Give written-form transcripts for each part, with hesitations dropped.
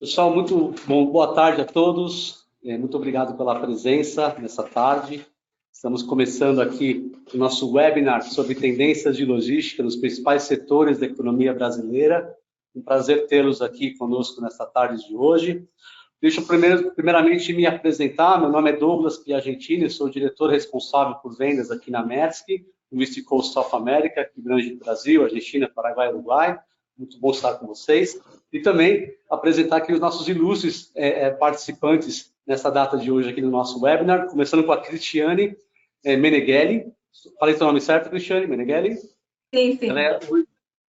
Pessoal, muito bom, boa tarde a todos. Muito obrigado pela presença nessa tarde. Estamos começando aqui o nosso webinar sobre tendências de logística nos principais setores da economia brasileira. Um prazer tê-los aqui conosco nessa tarde de hoje. Deixa eu primeiramente me apresentar. Meu nome é Douglas Piagentini, sou o diretor responsável por vendas aqui na Maersk, no East Coast South America, que abrange Brasil, Argentina, Paraguai e Uruguai. Muito bom estar com vocês. E também apresentar aqui os nossos ilustres participantes nessa data de hoje aqui no nosso webinar, começando com a Cristiane Meneghelli. Falei seu nome certo, Cristiane Meneghelli? Sim, sim. Ela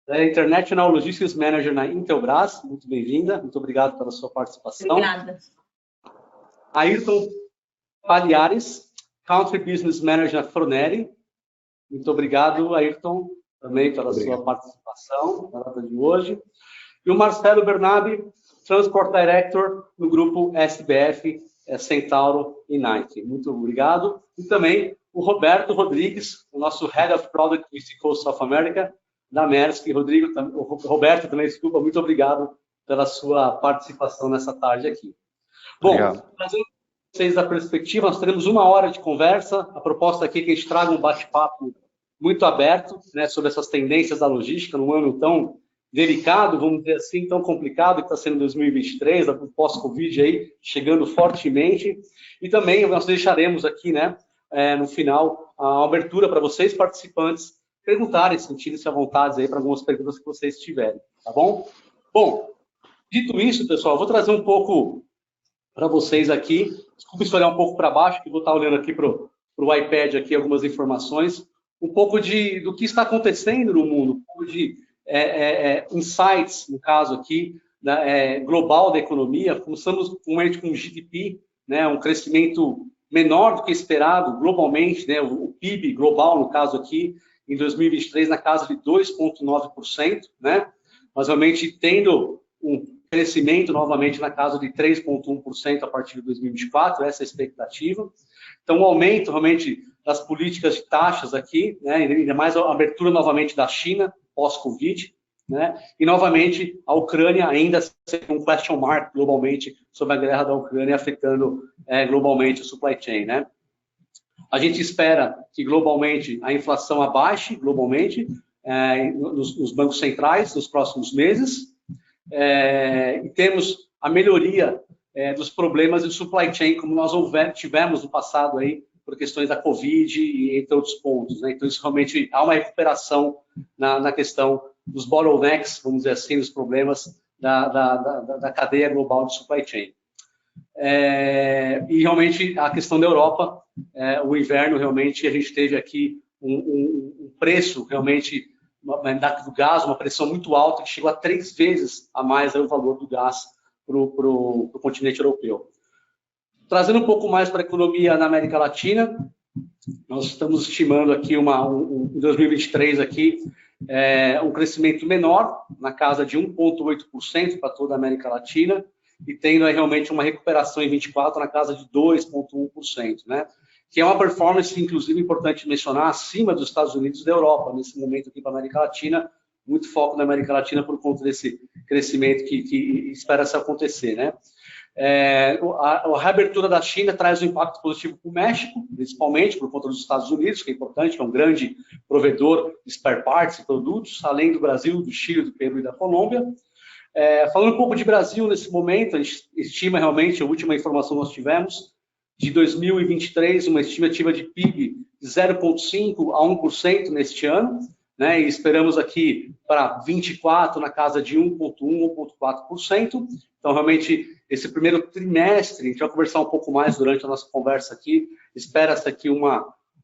é International Logistics Manager na Intelbras. Muito bem-vinda, muito obrigado pela sua participação. Obrigada. Ayrton Palhares, Country Business Manager na Froneri. Muito obrigado, Ayrton, também pela sua participação na data de hoje. E o Marcelo Bernabe, Transport Director no grupo SBF, Centauro e Nike. Muito obrigado. E também o Roberto Rodrigues, o nosso Head of Product East Coast South America, da Maersk. Roberto também, desculpa, muito obrigado pela sua participação nessa tarde aqui. Bom, trazendo vocês da perspectiva, nós teremos 1 hora de conversa. A proposta aqui é que a gente traga um bate-papo muito aberto, né, sobre essas tendências da logística num ano tão delicado, vamos dizer assim, tão complicado que está sendo 2023, o pós-Covid aí, chegando fortemente. E também nós deixaremos aqui, né, no final, a abertura para vocês, participantes, perguntarem, sentirem-se à vontade aí para algumas perguntas que vocês tiverem, tá bom? Bom, dito isso, pessoal, eu vou trazer um pouco para vocês aqui. Desculpe se olhar um pouco para baixo, que vou estar olhando aqui para o iPad aqui algumas informações, um pouco do que está acontecendo no mundo, um pouco de insights, no caso aqui, global da economia. Começamos com um GDP, né, um crescimento menor do que esperado globalmente, né, o PIB global, no caso aqui, em 2023, na casa de 2,9%, né, mas realmente tendo um crescimento novamente na casa de 3,1% a partir de 2024, essa é a expectativa. Então, o aumento realmente das políticas de taxas aqui, né, ainda mais a abertura novamente da China, pós-Covid, né, e novamente a Ucrânia ainda sendo um question mark globalmente sobre a guerra da Ucrânia afetando globalmente o supply chain, né. A gente espera que globalmente a inflação abaixe globalmente nos bancos centrais nos próximos meses, e temos a melhoria dos problemas de supply chain, como nós tivemos no passado aí, por questões da Covid e entre outros pontos, né? Então, isso realmente há uma recuperação na questão dos bottlenecks, vamos dizer assim, dos problemas da cadeia global de supply chain. E realmente a questão da Europa, o inverno realmente, a gente teve aqui um preço realmente do gás, uma pressão muito alta, que chegou a 3 vezes a mais o valor do gás para o continente europeu. Trazendo um pouco mais para a economia na América Latina, nós estamos estimando aqui em 2023 aqui, um crescimento menor, na casa de 1,8% para toda a América Latina, e tendo aí realmente uma recuperação em 24 na casa de 2,1%, né? Que é uma performance, inclusive, importante mencionar, acima dos Estados Unidos e da Europa, nesse momento aqui para a América Latina, muito foco na América Latina por conta desse crescimento que espera-se acontecer, né? A reabertura da China traz um impacto positivo para o México, principalmente por conta dos Estados Unidos, que é importante, que é um grande provedor de spare parts e produtos, além do Brasil, do Chile, do Peru e da Colômbia. Falando um pouco de Brasil nesse momento, a gente estima realmente, a última informação que nós tivemos, de 2023, uma estimativa de PIB de 0,5% a 1% neste ano, né, e esperamos aqui para 24 na casa de 1,1%, 1,4%. Então, realmente, esse primeiro trimestre, a gente vai conversar um pouco mais durante a nossa conversa aqui, espera-se aqui um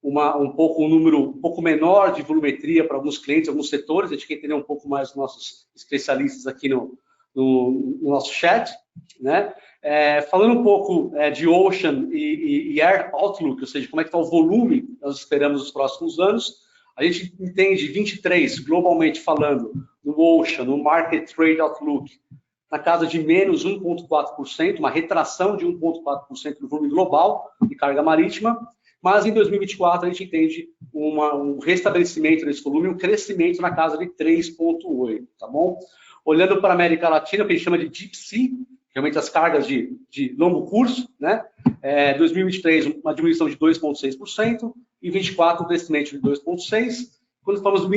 número um pouco menor de volumetria para alguns clientes, alguns setores. A gente quer entender um pouco mais dos nossos especialistas aqui no nosso chat, né? Falando um pouco de Ocean e Air Outlook, ou seja, como é que está o volume que nós esperamos nos próximos anos, a gente entende 23, globalmente falando, no Ocean, no Market Trade Outlook, na casa de menos 1,4%, uma retração de 1,4% do volume global de carga marítima, mas em 2024 a gente entende um restabelecimento desse volume, um crescimento na casa de 3,8%, tá bom? Olhando para a América Latina, o que a gente chama de Deep Sea, realmente as cargas de longo curso, né? 2023, uma diminuição de 2,6%, e 24, um crescimento de 2,6%. Quando falamos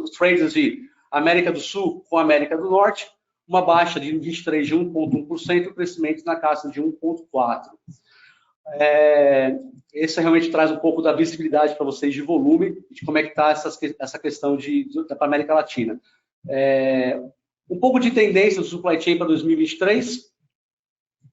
os traders de América do Sul com América do Norte, uma baixa de 23 de 1,1%, crescimento na casa de 1,4%. Esse realmente traz um pouco da visibilidade para vocês de volume e de como é que está essa questão para a América Latina. Um pouco de tendência do supply chain para 2023.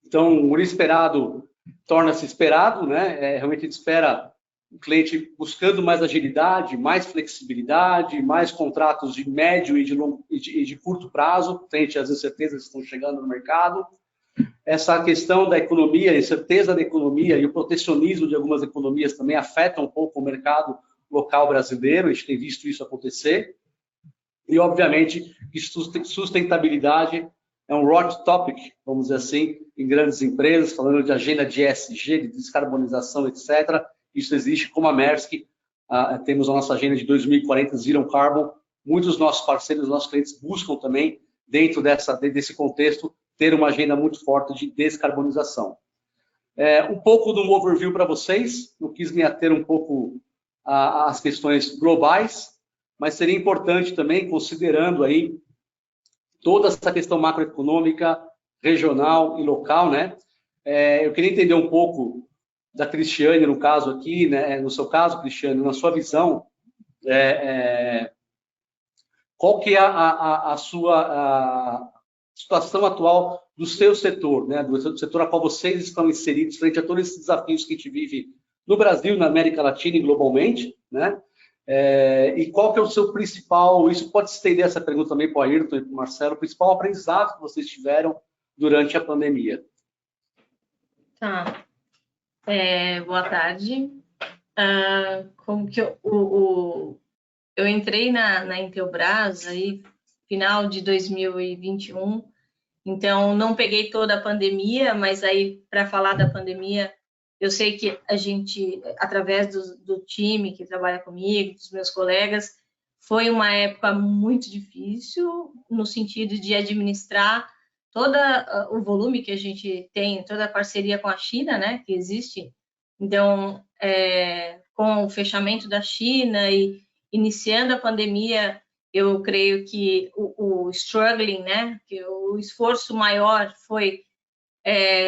Então, o esperado torna-se esperado, né? Realmente a gente espera o cliente buscando mais agilidade, mais flexibilidade, mais contratos de médio e de curto prazo, frente às incertezas que estão chegando no mercado. Essa questão da economia, a incerteza da economia e o protecionismo de algumas economias também afetam um pouco o mercado local brasileiro, a gente tem visto isso acontecer. E, obviamente, sustentabilidade é um hot topic, vamos dizer assim, em grandes empresas, falando de agenda de ESG, de descarbonização, etc. Isso existe, como a Maersk, temos a nossa agenda de 2040, Zero Carbon. Muitos dos nossos parceiros, nossos clientes buscam também, dentro desse contexto, ter uma agenda muito forte de descarbonização. Um pouco de um overview para vocês, não quis me ater um pouco às questões globais, mas seria importante também, considerando aí toda essa questão macroeconômica, regional e local, né? Eu queria entender um pouco da Cristiane, no caso aqui, né? No seu caso, Cristiane, na sua visão, qual que é a sua situação atual do seu setor, né? Do setor a qual vocês estão inseridos frente a todos esses desafios que a gente vive no Brasil, na América Latina e globalmente, né? E qual que é o seu principal, isso pode estender essa pergunta também para o Ayrton e para o Marcelo, o principal aprendizado que vocês tiveram durante a pandemia? Tá. Boa tarde. Como que eu entrei na Intelbras aí final de 2021, então não peguei toda a pandemia, mas aí para falar da pandemia, eu sei que a gente, através do time que trabalha comigo, dos meus colegas, foi uma época muito difícil no sentido de administrar todo o volume que a gente tem, toda a parceria com a China, né, que existe. Então, com o fechamento da China e iniciando a pandemia, eu creio que o struggling, né, que o esforço maior foi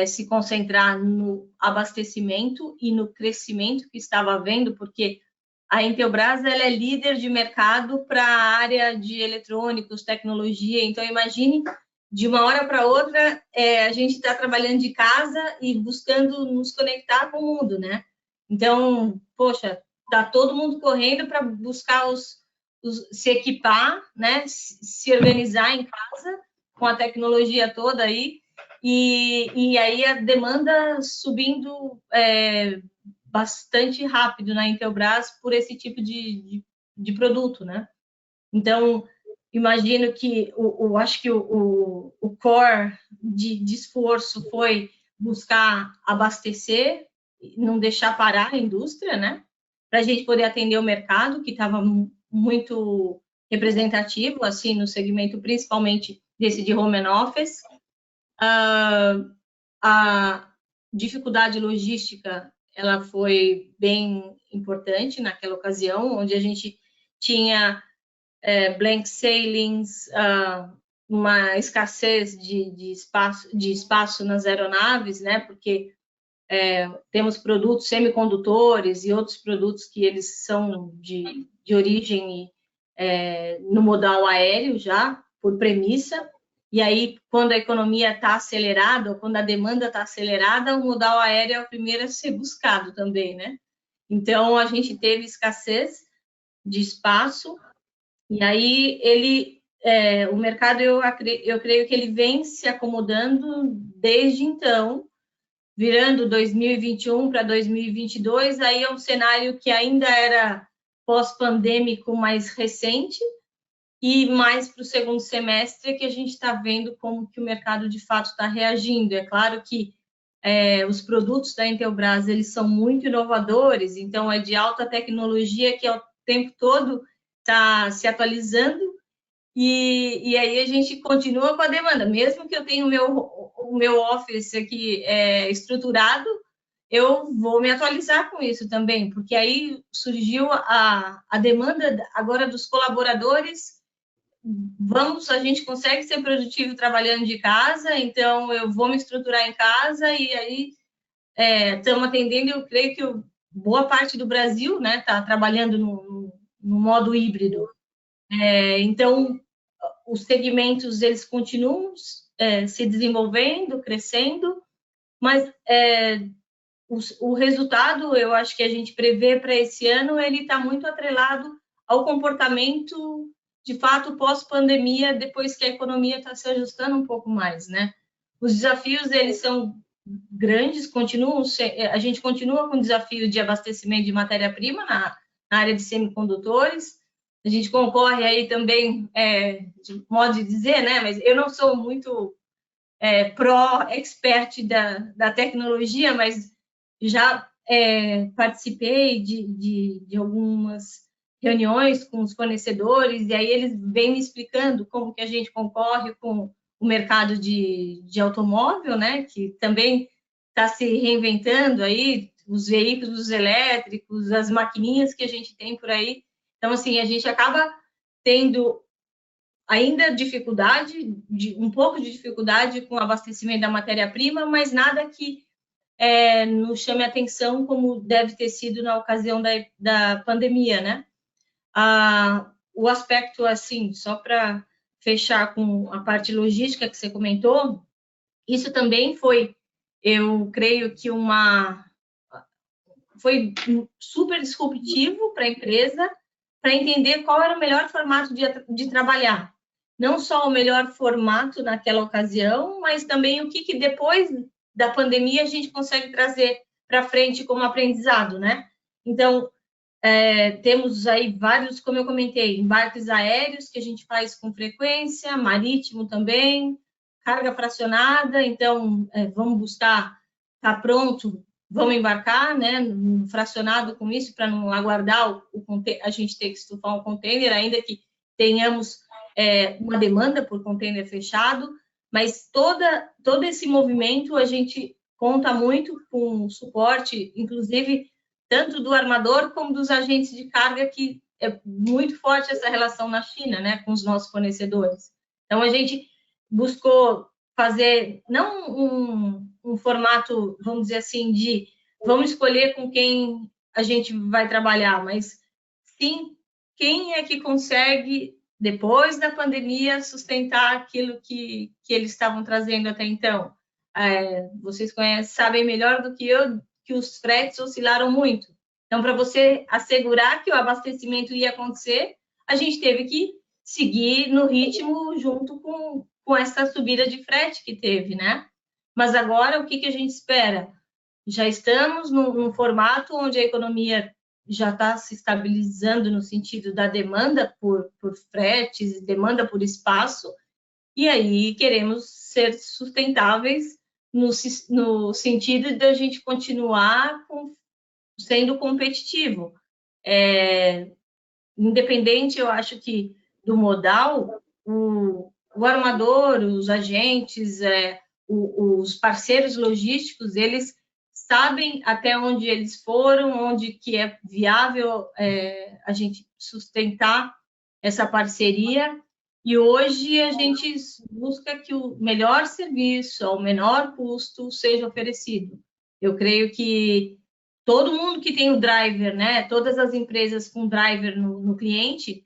se concentrar no abastecimento e no crescimento que estava havendo, porque a Intelbras ela é líder de mercado para a área de eletrônicos, tecnologia. Então, imagine, de uma hora para outra, a gente está trabalhando de casa e buscando nos conectar com o mundo, né? Então, poxa, está todo mundo correndo para buscar se equipar, né? Se organizar em casa com a tecnologia toda aí. E aí a demanda subindo bastante rápido na Intelbras por esse tipo de produto, né? Então, imagino que acho que o core de esforço foi buscar abastecer, não deixar parar a indústria, né? Para a gente poder atender o mercado, que estava muito representativo, assim, no segmento principalmente desse de home and office. A dificuldade logística, ela foi bem importante naquela ocasião, onde a gente tinha blank sailings, uma escassez de espaço nas aeronaves, né? Porque temos produtos semicondutores e outros produtos que eles são de origem no modal aéreo já, por premissa. E aí, quando a economia está acelerada, ou quando a demanda está acelerada, o modal aéreo é o primeiro a ser buscado também, né? Então, a gente teve escassez de espaço, e aí o mercado, eu creio que ele vem se acomodando desde então, virando 2021 para 2022, aí é um cenário que ainda era pós-pandêmico, mais recente, e mais para o segundo semestre que a gente está vendo como que o mercado de fato está reagindo. É claro que os produtos da Intelbras eles são muito inovadores, então é de alta tecnologia que ao tempo todo está se atualizando e aí a gente continua com a demanda. Mesmo que eu tenha o meu office aqui estruturado, eu vou me atualizar com isso também, porque aí surgiu a demanda agora dos colaboradores. A gente consegue ser produtivo trabalhando de casa, então eu vou me estruturar em casa e aí estamos atendendo, eu creio que boa parte do Brasil, né, está trabalhando no modo híbrido. Então, os segmentos, eles continuam se desenvolvendo, crescendo, mas o resultado, eu acho que a gente prevê para esse ano, ele está muito atrelado ao comportamento, de fato, pós-pandemia, depois que a economia está se ajustando um pouco mais, né? Os desafios, eles são grandes, a gente continua com o desafio de abastecimento de matéria-prima na área de semicondutores. A gente concorre aí também, de modo de dizer, né? Mas eu não sou muito pró-expert da tecnologia, mas já participei de algumas reuniões com os fornecedores, e aí eles vêm me explicando como que a gente concorre com o mercado de automóvel, né, que também está se reinventando aí, os veículos elétricos, as maquininhas que a gente tem por aí. Então, assim, a gente acaba tendo ainda dificuldade, um pouco de dificuldade com o abastecimento da matéria-prima, mas nada que nos chame atenção como deve ter sido na ocasião da pandemia, né? O aspecto, assim, só para fechar com a parte logística que você comentou, isso também foi, eu creio que foi super disruptivo para a empresa, para entender qual era o melhor formato de trabalhar. Não só o melhor formato naquela ocasião, mas também o que depois da pandemia a gente consegue trazer para frente como aprendizado, né? Então, temos aí vários, como eu comentei, embarques aéreos que a gente faz com frequência, marítimo também, carga fracionada, então vamos buscar, tá pronto, vamos embarcar, né, fracionado com isso, para não aguardar a gente ter que estufar um container, ainda que tenhamos uma demanda por container fechado, mas todo esse movimento a gente conta muito com suporte, inclusive tanto do armador como dos agentes de carga, que é muito forte essa relação na China, né, com os nossos fornecedores. Então, a gente buscou fazer, não um formato, vamos dizer assim, de vamos escolher com quem a gente vai trabalhar, mas sim, quem é que consegue, depois da pandemia, sustentar aquilo que eles estavam trazendo até então. Vocês sabem melhor do que eu, que os fretes oscilaram muito. Então, para você assegurar que o abastecimento ia acontecer, a gente teve que seguir no ritmo junto com essa subida de frete que teve, né? Mas agora, o que a gente espera? Já estamos num formato onde a economia já está se estabilizando no sentido da demanda por fretes, demanda por espaço, e aí queremos ser sustentáveis no sentido de a gente continuar sendo competitivo. Independente, eu acho que do modal, o armador, os agentes, os parceiros logísticos, eles sabem até onde eles foram, onde que é viável a gente sustentar essa parceria. E hoje a gente busca que o melhor serviço, ao menor custo, seja oferecido. Eu creio que todo mundo que tem o driver, né? Todas as empresas com driver no cliente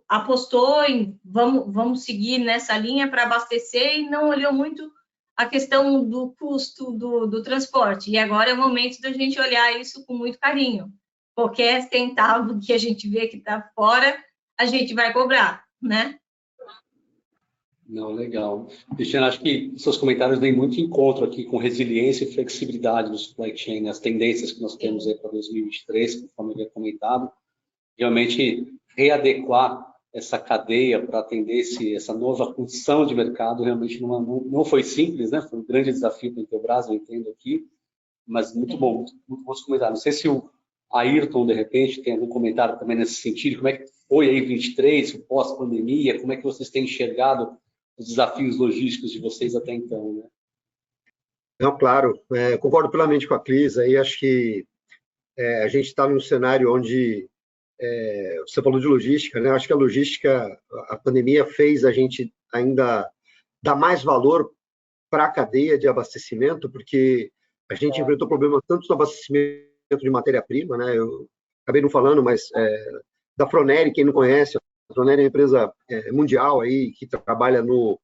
apostou em vamos seguir nessa linha para abastecer e não olhou muito a questão do custo do transporte. E agora é o momento da gente olhar isso com muito carinho. Qualquer centavo que a gente vê que está fora, a gente vai cobrar, né? Não, legal. Cristiana, acho que seus comentários vêm muito em encontro aqui com resiliência e flexibilidade do supply chain, né? As tendências que nós temos aí para 2023, conforme eu havia comentado, realmente readequar essa cadeia para atender essa nova condição de mercado, realmente não foi simples, né? Foi um grande desafio para a Intelbras, eu entendo aqui, mas muito bom, muito bom comentário. Não sei se o Ayrton, de repente, tem algum comentário também nesse sentido? Como é que foi aí 23, pós-pandemia? Como é que vocês têm enxergado os desafios logísticos de vocês até então, né? Não, claro, concordo plenamente com a Cris. Aí acho que a gente está num cenário onde você falou de logística, né? Acho que a logística, a pandemia fez a gente ainda dar mais valor para a cadeia de abastecimento, porque a gente enfrentou problemas tanto no abastecimento de matéria-prima, né? Eu acabei não falando, mas da Froneri, quem não conhece, a Froneri é uma empresa mundial aí que trabalha no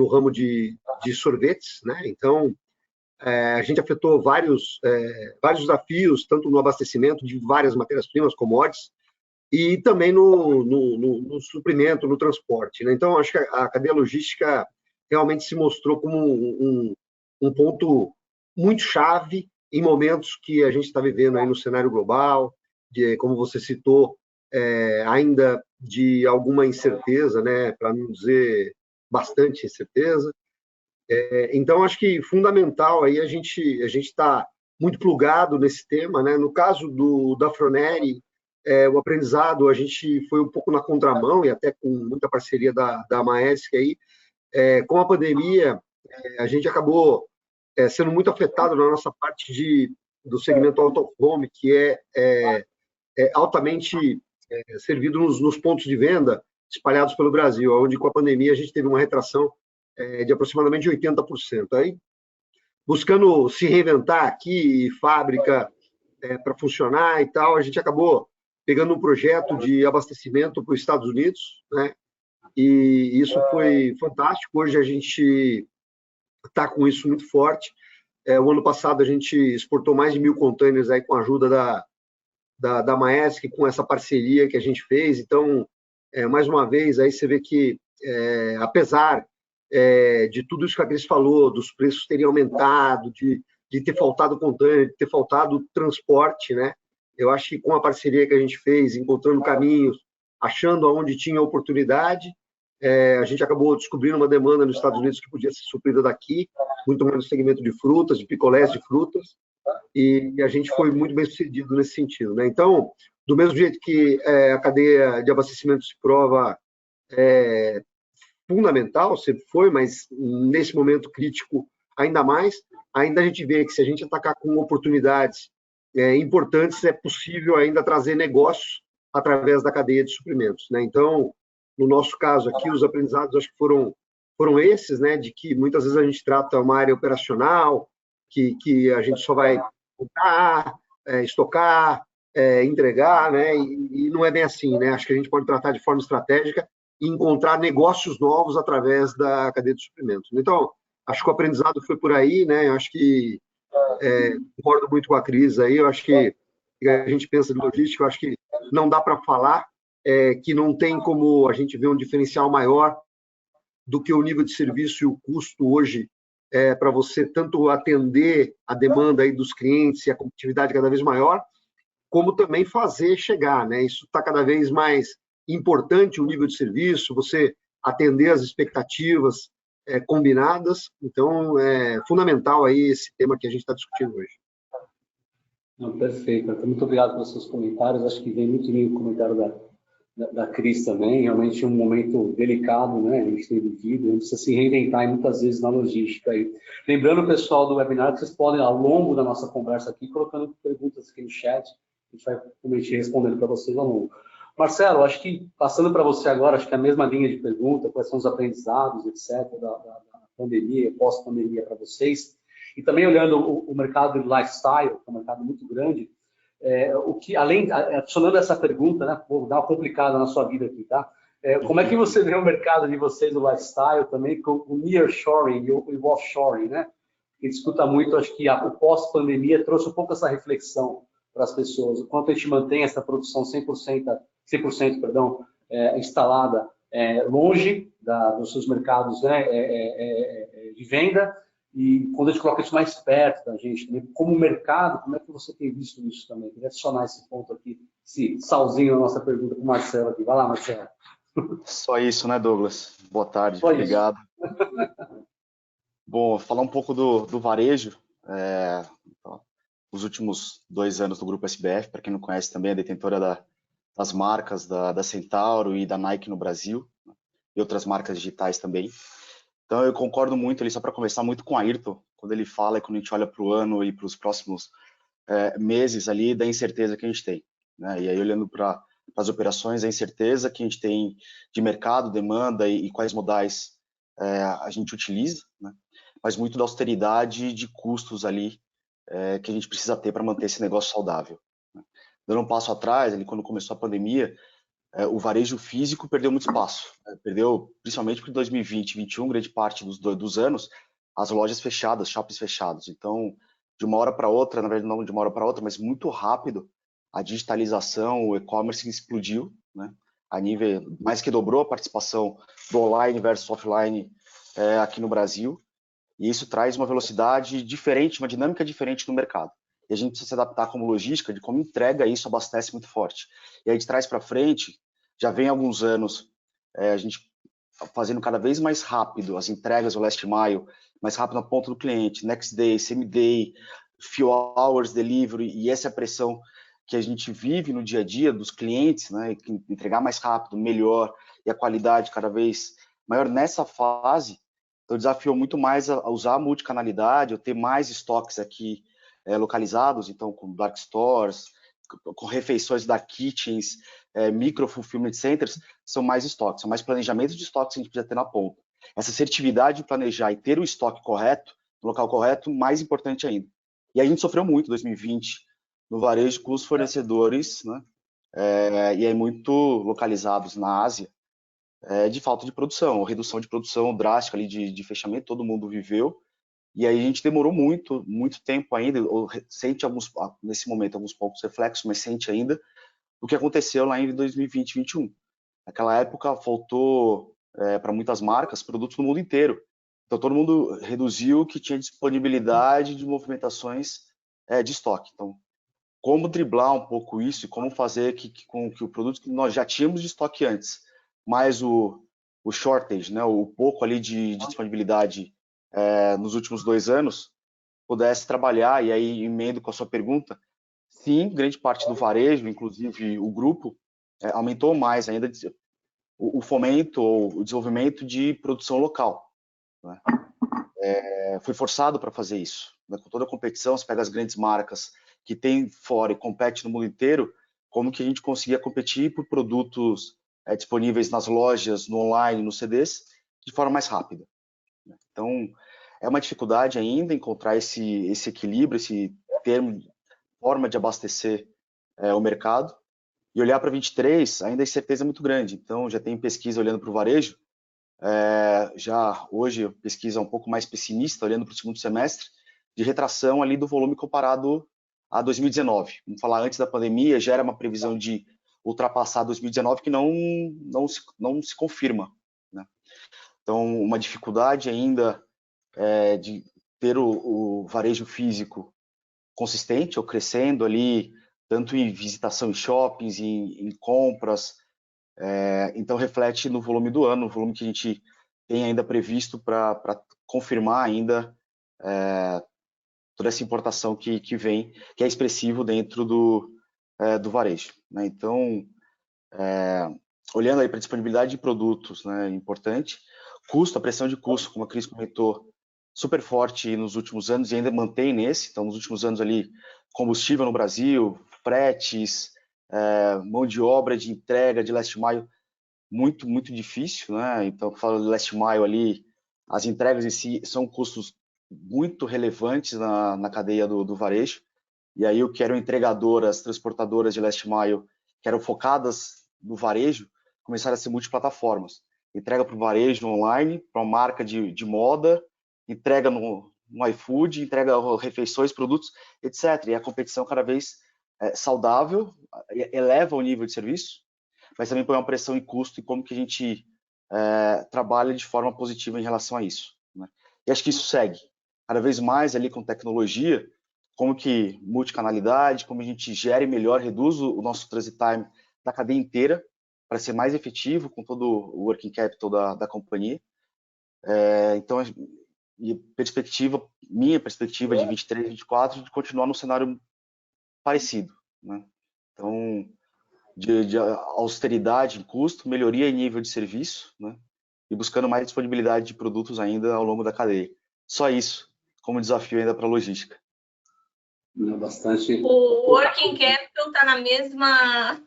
ramo de sorvetes, né? Então, a gente afetou vários desafios, tanto no abastecimento de várias matérias-primas, commodities, e também no suprimento, no transporte, né? Então, acho que a cadeia logística realmente se mostrou como um ponto muito chave em momentos que a gente está vivendo aí no cenário global, como você citou, ainda de alguma incerteza, né? Para não dizer bastante incerteza. Então, acho que fundamental aí a gente está muito plugado nesse tema, né? No caso da Froneri, o aprendizado, a gente foi um pouco na contramão e até com muita parceria da Maersk aí. Com a pandemia, a gente acabou sendo muito afetado na nossa parte do segmento out of home, que é altamente servido nos pontos de venda espalhados pelo Brasil, onde com a pandemia a gente teve uma retração de aproximadamente 80%. Aí, buscando se reinventar aqui, fábrica para funcionar e tal, a gente acabou pegando um projeto de abastecimento para os Estados Unidos, né? E isso foi fantástico. Hoje a gente está com isso muito forte. O ano passado a gente exportou mais de 1.000 containers aí com a ajuda da Maersk, com essa parceria que a gente fez. Então, mais uma vez, aí você vê que, apesar de tudo isso que a Cris falou, dos preços terem aumentado, de ter faltado container, de ter faltado transporte, né? Eu acho que com a parceria que a gente fez, encontrando caminhos, achando onde tinha oportunidade, a gente acabou descobrindo uma demanda nos Estados Unidos que podia ser suprida daqui, muito mais no segmento de frutas, de picolés de frutas, e a gente foi muito bem sucedido nesse sentido, né? Então, do mesmo jeito que a cadeia de abastecimento se prova fundamental, sempre foi, mas nesse momento crítico ainda mais, ainda a gente vê que se a gente atacar com oportunidades importantes, é possível ainda trazer negócios através da cadeia de suprimentos, né? Então, no nosso caso aqui, os aprendizados acho que foram esses, né? De que muitas vezes a gente trata uma área operacional, que a gente só vai comprar, estocar, entregar, né? E não é bem assim, né? Acho que a gente pode tratar de forma estratégica e encontrar negócios novos através da cadeia de suprimentos. Então, acho que o aprendizado foi por aí, né? Eu acho que concordo muito com a Cris aí. Eu acho que a gente pensa de logística, eu acho que não dá para falar que não tem como a gente ver um diferencial maior do que o nível de serviço e o custo hoje para você tanto atender a demanda aí dos clientes e a competitividade cada vez maior, como também fazer chegar, né? Isso está cada vez mais importante, o nível de serviço, você atender as expectativas combinadas. Então, é fundamental aí esse tema que a gente está discutindo hoje. Não, perfeito. Muito obrigado pelos seus comentários. Acho que vem muito bem o comentário da Cris também. Realmente um momento delicado, né? A gente tem vivido, a gente precisa se reinventar e muitas vezes na logística aí. Lembrando, pessoal do webinar, que vocês podem, ao longo da nossa conversa aqui, colocando perguntas aqui no chat, a gente vai realmente respondendo para vocês ao longo. Marcelo, acho que, passando para você agora, acho que a mesma linha de pergunta, quais são os aprendizados, etc., da pandemia, pós-pandemia para vocês, e também olhando o mercado de lifestyle, que é um mercado muito grande, o que, além, adicionando essa pergunta, né, vou dar uma complicada na sua vida aqui, tá? Como é que você vê o mercado de vocês, do lifestyle, também com o nearshoring e o offshoring, né? A gente escuta muito, acho que o pós-pandemia trouxe um pouco essa reflexão para as pessoas, o quanto a gente mantém essa produção 100%, instalada longe dos seus mercados, né, de venda, e quando a gente coloca isso mais perto da gente, né, como mercado, como é que você tem visto isso também? Queria adicionar esse ponto aqui, esse salzinho na nossa pergunta para o Marcelo aqui. Vai lá, Marcelo. Só isso, né, Douglas? Boa tarde, Só obrigado. Bom, falar um pouco do varejo. os últimos 2 anos do Grupo SBF. Para quem não conhece, também é detentora das marcas da Centauro e da Nike no Brasil, né, e outras marcas digitais também. Então, eu concordo muito ali, só para começar, muito com o Ayrton, quando ele fala e quando a gente olha para o ano e para os próximos meses ali, da incerteza que a gente tem, né? E aí, olhando para as operações, a incerteza que a gente tem de mercado, demanda e quais modais a gente utiliza, né? Mas muito da austeridade de custos ali que a gente precisa ter para manter esse negócio saudável, né? Dando um passo atrás, ali, quando começou a pandemia, o varejo físico perdeu muito espaço, né? Perdeu, principalmente porque em 2020 e 2021, grande parte dos anos, as lojas fechadas, shoppings fechados. Então, de uma hora para outra, na verdade não de uma hora para outra, mas muito rápido, a digitalização, o e-commerce explodiu, né? A nível, mais que dobrou a participação do online versus offline aqui no Brasil, e isso traz uma velocidade diferente, uma dinâmica diferente no mercado. E a gente precisa se adaptar como logística, de como entrega isso abastece muito forte. E aí de trás para frente, já vem alguns anos a gente fazendo cada vez mais rápido as entregas do last mile, mais rápido na ponta do cliente, next day, same day, few hours delivery, e essa é a pressão que a gente vive no dia a dia dos clientes, né? Entregar mais rápido, melhor, e a qualidade cada vez maior nessa fase. Então, desafiou muito mais a usar a multicanalidade, eu ter mais estoques aqui localizados, então com dark stores, com refeições da kitchens, micro fulfillment centers, são mais estoques, são mais planejamentos de estoques que a gente precisa ter na ponta. Essa assertividade de planejar e ter o estoque correto, no local correto, mais importante ainda. E a gente sofreu muito em 2020 no varejo com os fornecedores, né? E aí muito localizados na Ásia, de falta de produção, redução de produção drástica ali de fechamento, todo mundo viveu, e aí a gente demorou muito tempo ainda, ou sente nesse momento alguns poucos reflexos, mas sente ainda o que aconteceu lá em 2020 e 2021. Naquela época faltou para muitas marcas produtos no mundo inteiro, então todo mundo reduziu o que tinha disponibilidade de movimentações de estoque. Então, como driblar um pouco isso e como fazer com que o produto que nós já tínhamos de estoque antes, mais o shortage, né, o pouco ali de disponibilidade nos últimos 2 anos, pudesse trabalhar, e aí emendo com a sua pergunta, sim, grande parte do varejo, inclusive o grupo, aumentou mais ainda o fomento ou o desenvolvimento de produção local, né? Foi forçado para fazer isso, né? Com toda a competição, você pega as grandes marcas que tem fora e compete no mundo inteiro, como que a gente conseguia competir por produtos disponíveis nas lojas, no online, nos CDs, de forma mais rápida, né? Então, é uma dificuldade ainda encontrar esse equilíbrio, esse termo, forma de abastecer o mercado. E olhar para 23, ainda a incerteza é muito grande. Então, já tem pesquisa olhando para o varejo, já hoje pesquisa um pouco mais pessimista, olhando para o segundo semestre, de retração ali do volume comparado a 2019. Vamos falar, antes da pandemia, já era uma previsão de ultrapassar 2019 que não se confirma, né? Então, uma dificuldade ainda de ter o varejo físico consistente ou crescendo ali, tanto em visitação em shoppings, em compras. Então, reflete no volume do ano, no volume que a gente tem ainda previsto para confirmar ainda toda essa importação que vem, que é expressivo dentro do varejo, né? Então, olhando aí para a disponibilidade de produtos, né, importante, custo, a pressão de custo, como a Cris comentou, super forte nos últimos anos e ainda mantém nesse. Então, nos últimos anos ali, combustível no Brasil, fretes, mão de obra de entrega de last mile, muito difícil, né? Então, falo de last mile ali, as entregas em si são custos muito relevantes na cadeia do varejo. E aí eu quero entregadoras, transportadoras de last mile, que eram focadas no varejo, começaram a ser multiplataformas. Entrega para o varejo online, para uma marca de moda, entrega no iFood, entrega refeições, produtos, etc. E a competição cada vez saudável, eleva o nível de serviço, mas também põe uma pressão em custo e como que a gente trabalha de forma positiva em relação a isso, né? E acho que isso segue cada vez mais ali com tecnologia, como que multicanalidade, como a gente gere melhor, reduz o nosso transit time da cadeia inteira para ser mais efetivo com todo o working capital da companhia. Então, minha perspectiva de 23, 24, de continuar num cenário parecido, né? Então, de austeridade em custo, melhoria em nível de serviço, né? E buscando mais disponibilidade de produtos ainda ao longo da cadeia. Só isso, como desafio ainda para a logística. Bastante. O working capital está na mesma...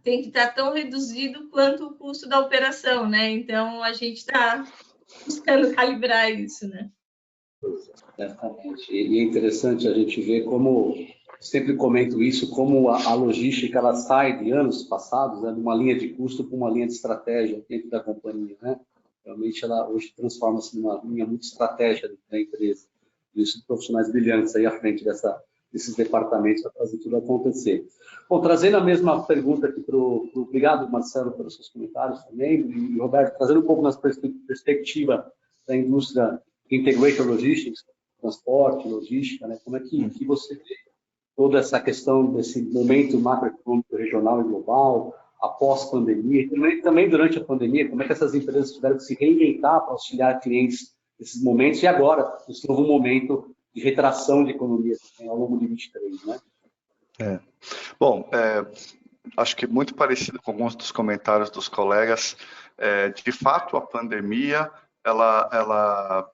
tem que estar tão reduzido quanto o custo da operação, né? Então, a gente está buscando calibrar isso, né? Exatamente. E é interessante a gente ver como, sempre comento isso, como a logística ela sai de anos passados, né, de uma linha de custo para uma linha de estratégia dentro da companhia, né? Realmente ela hoje transforma-se numa linha muito estratégica da empresa. Isso de profissionais brilhantes aí à frente desses departamentos para fazer tudo acontecer. Bom, trazendo a mesma pergunta aqui obrigado, Marcelo, pelos seus comentários também, e Roberto, trazendo um pouco na perspectiva da indústria Integrated Logistics, transporte, logística, né? Como é que você vê toda essa questão desse momento macroeconômico regional e global, após a pandemia, e também durante a pandemia, como é que essas empresas tiveram que se reinventar para auxiliar clientes nesses momentos e agora, nesse novo momento de retração de economia ao longo de 23, né? Bom, acho que muito parecido com alguns dos comentários dos colegas, de fato a pandemia, ela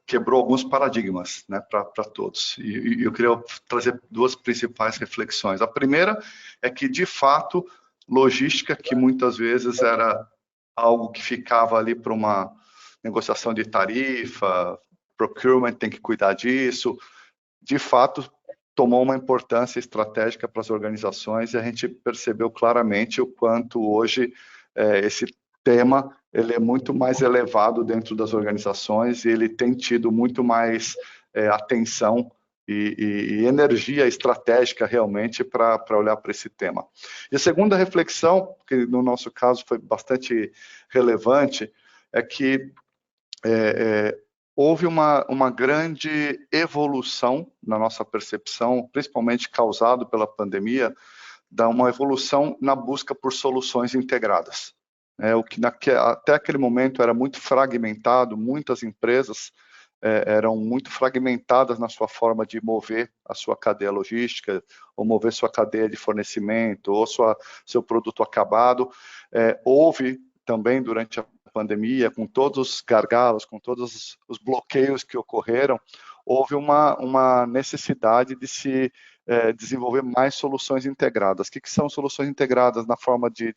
quebrou alguns paradigmas, né, para todos. E eu queria trazer duas principais reflexões. A primeira é que, de fato, logística, que muitas vezes era algo que ficava ali para uma negociação de tarifa, procurement tem que cuidar disso, de fato, tomou uma importância estratégica para as organizações e a gente percebeu claramente o quanto hoje esse tema ele é muito mais elevado dentro das organizações e ele tem tido muito mais atenção e energia estratégica realmente para olhar para esse tema. E a segunda reflexão, que no nosso caso foi bastante relevante, é que houve uma grande evolução na nossa percepção, principalmente causado pela pandemia, uma evolução na busca por soluções integradas. O que até aquele momento era muito fragmentado, muitas empresas eram muito fragmentadas na sua forma de mover a sua cadeia logística, ou mover sua cadeia de fornecimento, ou seu produto acabado. Houve também durante a pandemia, com todos os gargalos, com todos os bloqueios que ocorreram, houve uma necessidade de se desenvolver mais soluções integradas. O que são soluções integradas na forma de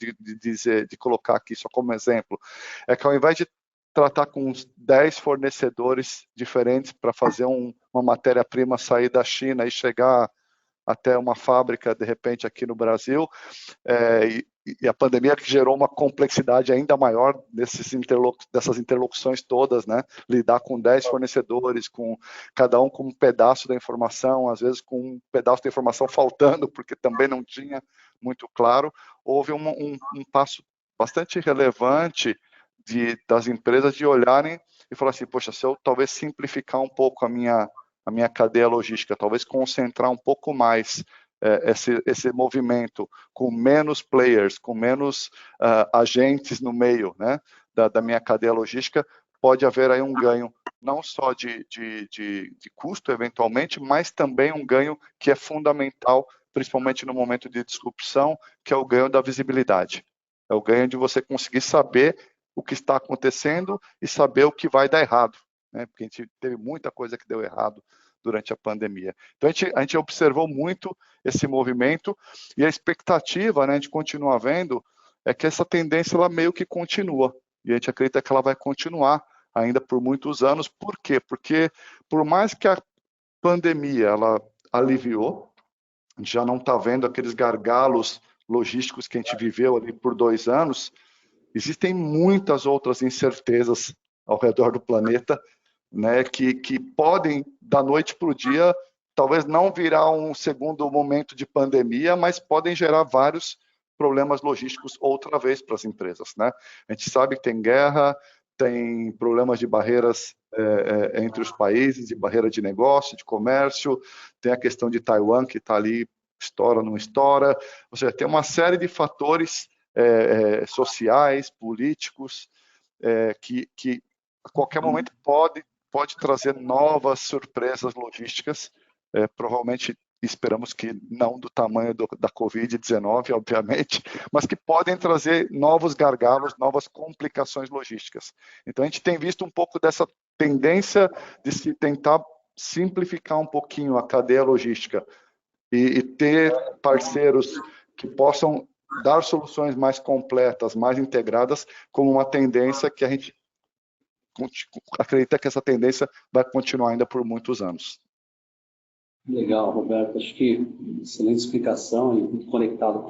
colocar aqui só como exemplo? É que ao invés de tratar com uns 10 fornecedores diferentes para fazer uma matéria-prima sair da China e chegar até uma fábrica, de repente, aqui no Brasil, e a pandemia que gerou uma complexidade ainda maior dessas interlocuções todas, né? Lidar com 10 fornecedores, com cada um com um pedaço da informação, às vezes com um pedaço da informação faltando, porque também não tinha muito claro. Houve um passo bastante relevante das empresas de olharem e falar assim, poxa, se eu talvez simplificar um pouco a minha cadeia logística, talvez concentrar um pouco mais esse movimento com menos players, com menos agentes no meio, né, da minha cadeia logística, pode haver aí um ganho não só de custo, eventualmente, mas também um ganho que é fundamental, principalmente no momento de disrupção, que é o ganho da visibilidade. É o ganho de você conseguir saber o que está acontecendo e saber o que vai dar errado, né? Porque a gente teve muita coisa que deu errado durante a pandemia. Então, a gente observou muito esse movimento e a expectativa, né, de continuar vendo é que essa tendência ela meio que continua e a gente acredita que ela vai continuar ainda por muitos anos. Por quê? Porque por mais que a pandemia ela aliviou, a gente já não está vendo aqueles gargalos logísticos que a gente viveu ali por 2 anos, existem muitas outras incertezas ao redor do planeta, né, que podem, da noite para o dia, talvez não virar um segundo momento de pandemia, mas podem gerar vários problemas logísticos outra vez para as empresas, né? A gente sabe que tem guerra, tem problemas de barreiras entre os países, de barreira de negócio, de comércio, tem a questão de Taiwan, que está ali, estoura, não estoura, ou seja, tem uma série de fatores sociais, políticos, que a qualquer momento pode pode trazer novas surpresas logísticas, provavelmente esperamos que não do tamanho da Covid-19, obviamente, mas que podem trazer novos gargalos, novas complicações logísticas. Então, a gente tem visto um pouco dessa tendência de se tentar simplificar um pouquinho a cadeia logística e ter parceiros que possam dar soluções mais completas, mais integradas, como uma tendência que a gente acredita que essa tendência vai continuar ainda por muitos anos. Legal, Roberto. Acho que excelente explicação e muito conectado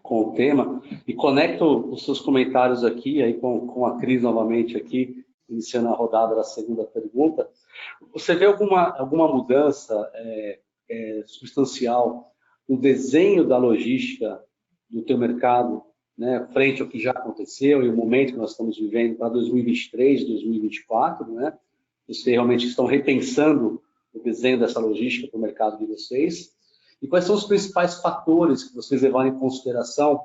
com o tema. E conecto os seus comentários aqui aí com a Cris novamente aqui, iniciando a rodada da segunda pergunta. Você vê alguma mudança substancial no desenho da logística do teu mercado, né, frente ao que já aconteceu e o momento que nós estamos vivendo para 2023, 2024, né? Vocês realmente estão repensando o desenho dessa logística para o mercado de vocês? E quais são os principais fatores que vocês levaram em consideração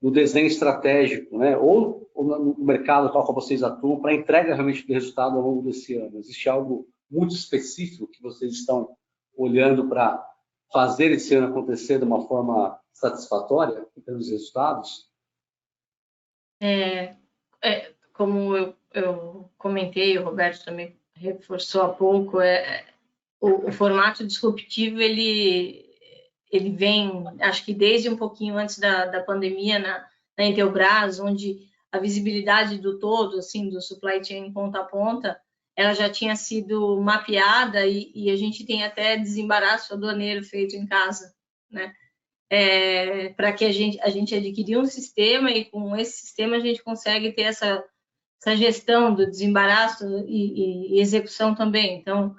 no desenho estratégico, né? ou no mercado no qual vocês atuam, para a entrega realmente de resultado ao longo desse ano? Existe algo muito específico que vocês estão olhando para fazer esse ano acontecer de uma forma satisfatória em termos de resultados? Como eu comentei, o Roberto também reforçou há pouco, o formato disruptivo, ele vem, acho que desde um pouquinho antes da pandemia, na Intelbras, onde a visibilidade do todo, assim, do supply chain ponta a ponta, ela já tinha sido mapeada e a gente tem até desembaraço aduaneiro feito em casa, né? Para que a gente adquirir um sistema e com esse sistema a gente consegue ter essa gestão do desembaraço e execução também. Então,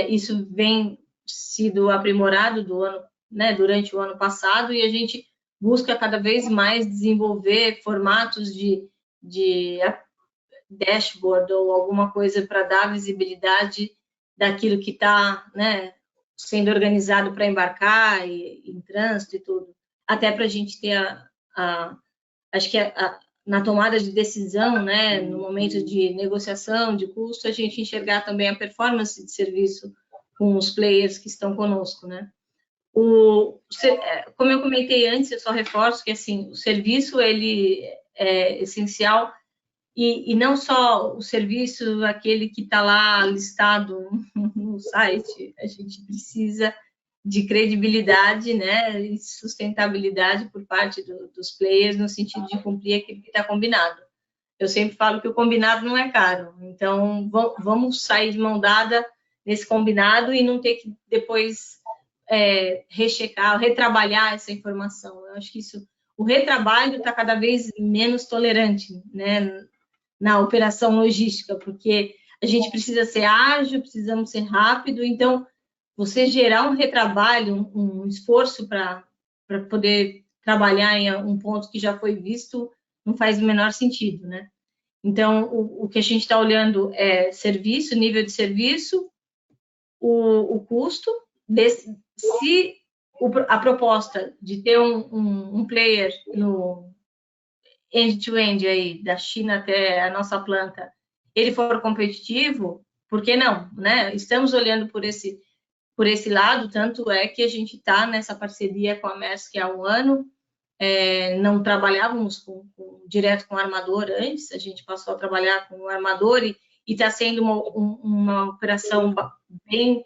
isso vem sido aprimorado durante o ano passado, e a gente busca cada vez mais desenvolver formatos de dashboard ou alguma coisa para dar visibilidade daquilo que está, né, sendo organizado para embarcar e em trânsito e tudo, até para a gente ter acho que na tomada de decisão, né, no momento de negociação de custo, a gente enxergar também a performance de serviço com os players que estão conosco, né? Como eu comentei antes, eu só reforço que, assim, o serviço, ele é essencial, e não só o serviço, aquele que está lá listado no site. A gente precisa de credibilidade, né, e sustentabilidade por parte dos players, no sentido de cumprir aquilo que está combinado. Eu sempre falo que o combinado não é caro, então vamos sair de mão dada nesse combinado e não ter que depois rechecar, retrabalhar essa informação. Eu acho que o retrabalho está cada vez menos tolerante, né, na operação logística, porque a gente precisa ser ágil, precisamos ser rápido, então você gerar um retrabalho, um esforço para poder trabalhar em um ponto que já foi visto, não faz o menor sentido, né? Então, o que a gente está olhando é serviço, nível de serviço, o custo, se a proposta de ter um player no end-to-end aí, da China até a nossa planta, ele for competitivo, por que não, né? Estamos olhando por esse lado, tanto é que a gente está nessa parceria com a Maersk há um ano. Não trabalhávamos direto com o armador antes, a gente passou a trabalhar com o armador e está sendo uma operação bem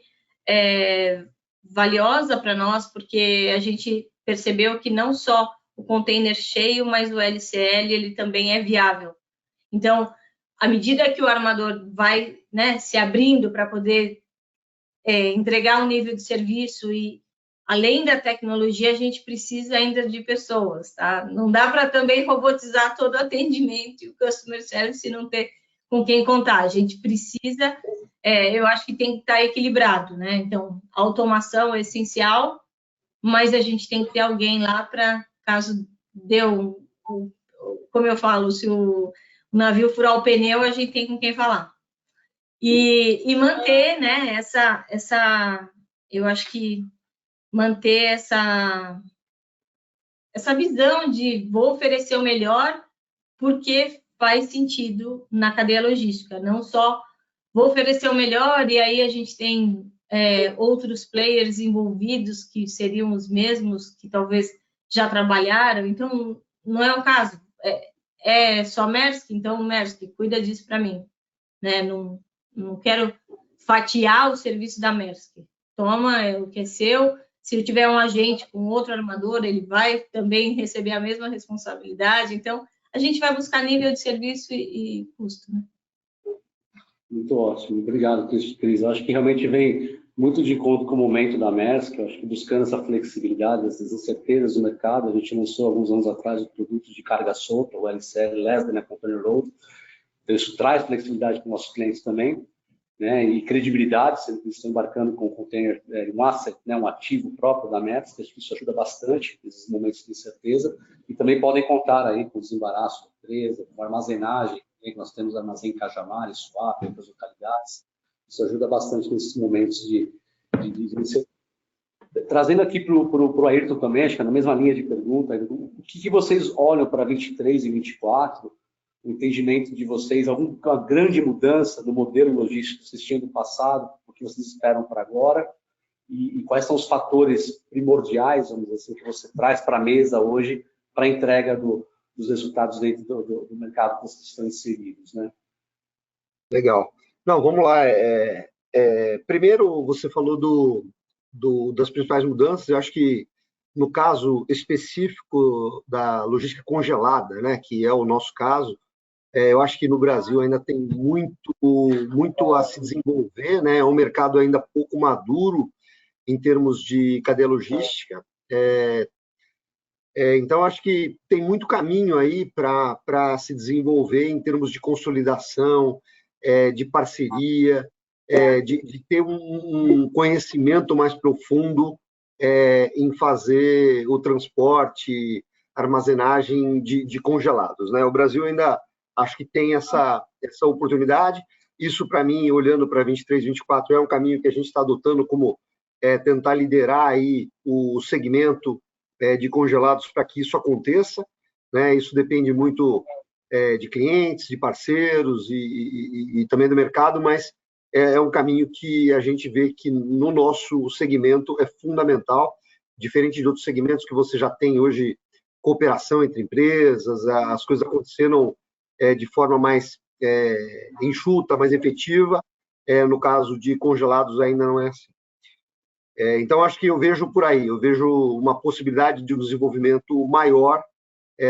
valiosa para nós, porque a gente percebeu que não só o container cheio, mas o LCL, ele também é viável. Então, à medida que o armador vai, né, se abrindo para poder entregar um nível de serviço, e além da tecnologia, a gente precisa ainda de pessoas, tá? Não dá para também robotizar todo o atendimento e o customer service se não ter com quem contar. A gente precisa, eu acho que tem que estar equilibrado, né? Então, a automação é essencial, mas a gente tem que ter alguém lá para, caso como eu falo, se o navio furar o pneu, a gente tem com quem falar. E manter, né, eu acho que manter essa visão de vou oferecer o melhor porque faz sentido na cadeia logística, não só vou oferecer o melhor e aí a gente tem outros players envolvidos que seriam os mesmos que talvez já trabalharam. Então, não é o caso. É só Maersk, então Maersk, cuida disso para mim. Né? Não quero fatiar o serviço da Maersk. Toma o que é seu. Se eu tiver um agente com outro armador, ele vai também receber a mesma responsabilidade. Então, a gente vai buscar nível de serviço e custo. Né? Muito ótimo. Obrigado, Cris. Eu acho que realmente vem muito de encontro com o momento da Maersk. Eu acho que buscando essa flexibilidade, essas incertezas do mercado, a gente lançou alguns anos atrás o produto de carga solta, o LCL, Less Than a Container Load. Então, isso traz flexibilidade para os nossos clientes também, né? E credibilidade, se eles estão embarcando com um container, um asset, né? Um ativo próprio da Maersk. Acho que isso ajuda bastante nesses momentos de incerteza. E também podem contar aí com desembaraço da empresa, com armazenagem. Nós temos armazém em Cajamar, em Suape, em outras localidades. Isso ajuda bastante nesses momentos de incerteza. Trazendo aqui para o Ayrton também, acho que é na mesma linha de pergunta, o que vocês olham para 23 e 24? O entendimento de vocês, alguma grande mudança no modelo logístico que vocês tinham do passado, o que vocês esperam para agora, e quais são os fatores primordiais, vamos dizer assim, que você traz para a mesa hoje para a entrega dos resultados dentro do mercado que vocês estão inseridos, né? Legal. Não, vamos lá. Primeiro, você falou das principais mudanças. Eu acho que, no caso específico da logística congelada, né, que é o nosso caso, eu acho que no Brasil ainda tem muito a se desenvolver, né? É um mercado ainda pouco maduro em termos de cadeia logística. Então, acho que tem muito caminho aí para se desenvolver em termos de consolidação, de parceria, de ter um conhecimento mais profundo em fazer o transporte, armazenagem de congelados, né? O Brasil ainda acho que tem essa oportunidade. Isso, para mim, olhando para 23, 24, é um caminho que a gente está adotando como tentar liderar aí o segmento de congelados para que isso aconteça, né? Isso depende muito de clientes, de parceiros e também do mercado, mas é um caminho que a gente vê que no nosso segmento é fundamental, diferente de outros segmentos que você já tem hoje cooperação entre empresas, as coisas aconteceram de forma mais enxuta, mais efetiva. No caso de congelados ainda não é assim. Então, acho que eu vejo por aí, eu vejo uma possibilidade de um desenvolvimento maior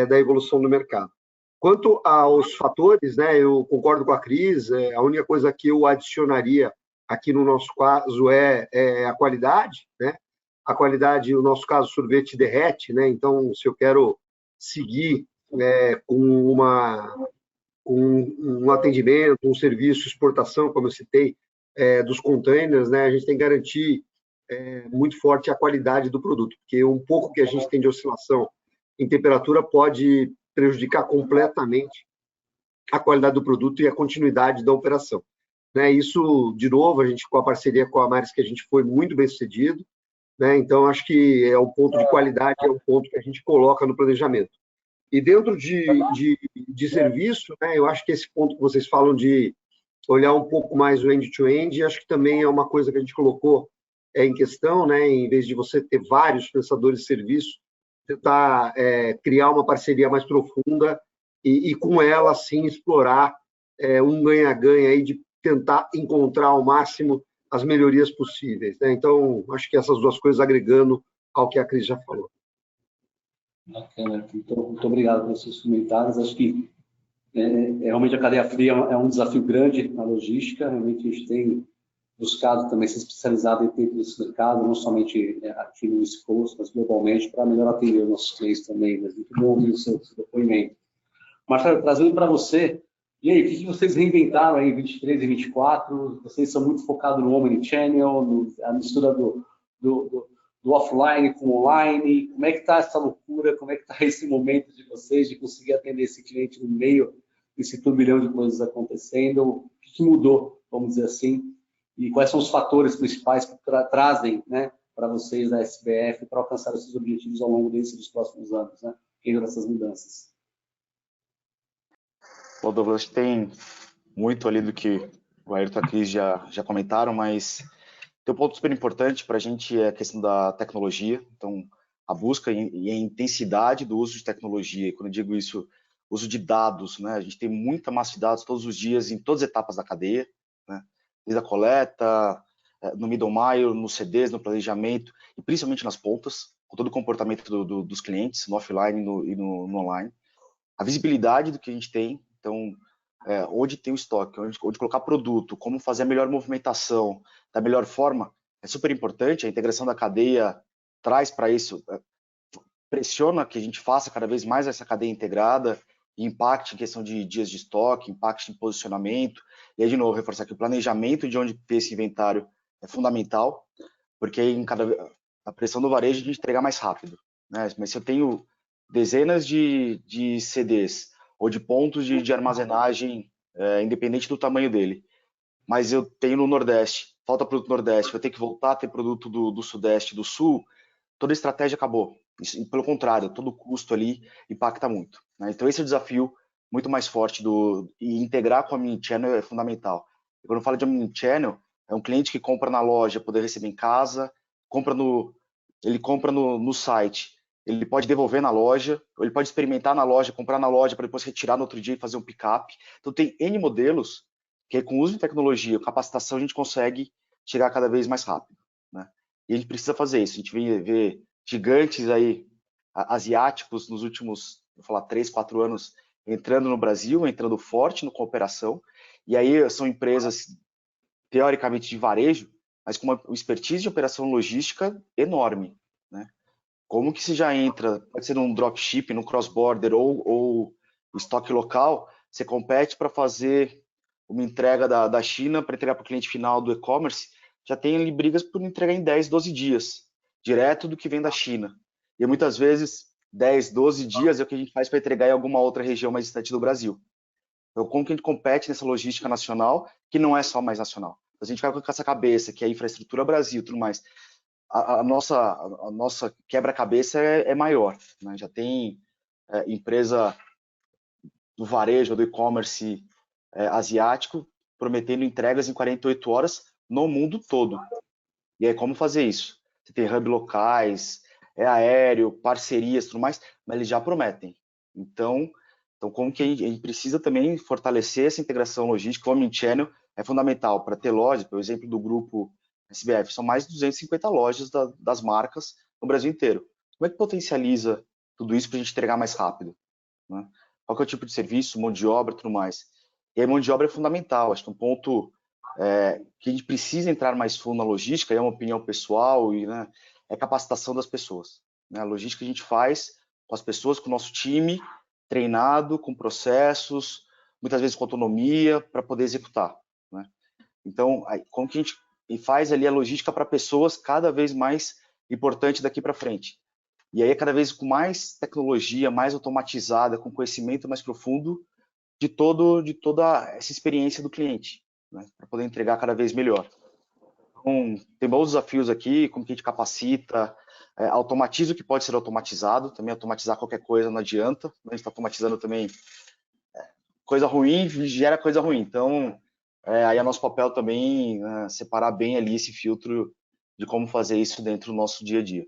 da evolução do mercado. Quanto aos fatores, né, eu concordo com a Cris, a única coisa que eu adicionaria aqui no nosso caso é a qualidade, né? A qualidade, no nosso caso, o sorvete derrete, né? Então, se eu quero seguir com um atendimento, um serviço, exportação, como eu citei, dos containers, né? A gente tem que garantir muito forte a qualidade do produto, porque um pouco que a gente tem de oscilação em temperatura pode prejudicar completamente a qualidade do produto e a continuidade da operação. Né? Isso, de novo, a gente com a parceria com a Maersk, que a gente foi muito bem sucedido, né? Então, acho que o ponto de qualidade é um ponto que a gente coloca no planejamento. E dentro de serviço, né, eu acho que esse ponto que vocês falam de olhar um pouco mais o end-to-end, acho que também é uma coisa que a gente colocou em questão, né, em vez de você ter vários prestadores de serviço, tentar criar uma parceria mais profunda e com ela, sim, explorar um ganha-ganha aí de tentar encontrar ao máximo as melhorias possíveis, né? Então, acho que essas duas coisas agregando ao que a Cris já falou. Bacana, muito obrigado pelos seus comentários. Acho que realmente a cadeia fria é um desafio grande na logística. Realmente a gente tem buscado também ser especializado dentro desse mercado, não somente aqui no East Coast, mas globalmente, para melhor atender os nossos clientes também. Mas muito bom ouvir o seu depoimento. Marcelo, trazendo para você, e aí, o que vocês reinventaram aí em 23 e 24? Vocês são muito focados no Omnichannel, na mistura do offline com online. Como é que está essa loucura? Como é que está esse momento de vocês de conseguir atender esse cliente no meio desse turbilhão de coisas acontecendo? O que mudou, vamos dizer assim? E quais são os fatores principais que trazem, né, para vocês da SBF para alcançar esses objetivos ao longo dos próximos anos, né? Dentro dessas mudanças. Bom, Douglas, tem muito ali do que o Ayrton e a Cris já comentaram, mas tem um ponto super importante para a gente é a questão da tecnologia. Então, a busca e a intensidade do uso de tecnologia. E quando eu digo isso, uso de dados, né? A gente tem muita massa de dados todos os dias, em todas as etapas da cadeia, né? Desde a coleta, no middle mile, nos CDs, no planejamento, e principalmente nas pontas, com todo o comportamento dos clientes, no offline e no online. A visibilidade do que a gente tem, então, onde tem o estoque, onde colocar produto, como fazer a melhor movimentação da melhor forma, é super importante. A integração da cadeia traz para isso, pressiona que a gente faça cada vez mais essa cadeia integrada, e impacte em questão de dias de estoque, impacte em posicionamento. E aí, de novo, reforçar que o planejamento de onde ter esse inventário é fundamental, porque a pressão do varejo é de entregar mais rápido, né? Mas se eu tenho dezenas de CDs ou de pontos de armazenagem, independente do tamanho dele, mas eu tenho no Nordeste, falta produto no Nordeste, vou ter que voltar a ter produto do Sudeste, do Sul, toda a estratégia acabou. Isso, pelo contrário, todo o custo ali impacta muito, né? Então esse é o desafio muito mais forte e integrar com a Omnichannel é fundamental. E quando eu falo de Omnichannel, é um cliente que compra na loja, poder receber em casa, ele compra no site, ele pode devolver na loja, ou ele pode experimentar na loja, comprar na loja para depois retirar no outro dia e fazer um pick-up. Então tem N modelos que com o uso de tecnologia, capacitação, a gente consegue chegar cada vez mais rápido, né? E a gente precisa fazer isso. A gente vê gigantes aí asiáticos nos últimos, vou falar, 3, 4 anos entrando no Brasil, entrando forte no cooperação, e aí são empresas teoricamente de varejo, mas com uma expertise de operação logística enorme, né? Como que se já entra, pode ser num dropship, num cross-border ou estoque local, você compete para fazer uma entrega da China para entregar para o cliente final do e-commerce, já tem ali brigas por entregar em 10, 12 dias, direto do que vem da China. E muitas vezes 10, 12 dias é o que a gente faz para entregar em alguma outra região mais distante do Brasil. Então, como que a gente compete nessa logística nacional, que não é só mais nacional? A gente fica com essa cabeça, que é a infraestrutura Brasil e tudo mais. A nossa quebra-cabeça é maior, né? Já tem empresa do varejo, do e-commerce asiático, prometendo entregas em 48 horas no mundo todo. E aí, como fazer isso? Você tem hub locais, aéreo, parcerias, tudo mais, mas eles já prometem. Então como que a gente precisa também fortalecer essa integração logística? O Omnichannel é fundamental para ter lojas, por exemplo, do grupo SBF, são mais de 250 lojas das marcas no Brasil inteiro. Como é que potencializa tudo isso para a gente entregar mais rápido, né? Qual que é o tipo de serviço, mão de obra e tudo mais? E aí, mão de obra é fundamental. Acho que um ponto que a gente precisa entrar mais fundo na logística, é uma opinião pessoal, né, é capacitação das pessoas, né? A logística a gente faz com as pessoas, com o nosso time, treinado, com processos, muitas vezes com autonomia, para poder executar, né? Então, como que a gente faz ali a logística para pessoas cada vez mais importante daqui para frente? E aí, cada vez com mais tecnologia, mais automatizada, com conhecimento mais profundo de toda essa experiência do cliente, né, para poder entregar cada vez melhor. Então, tem bons desafios aqui, como que a gente capacita, automatiza o que pode ser automatizado, também automatizar qualquer coisa não adianta, a gente está automatizando também coisa ruim, gera coisa ruim. Então, aí é nosso papel também separar bem ali esse filtro de como fazer isso dentro do nosso dia a dia.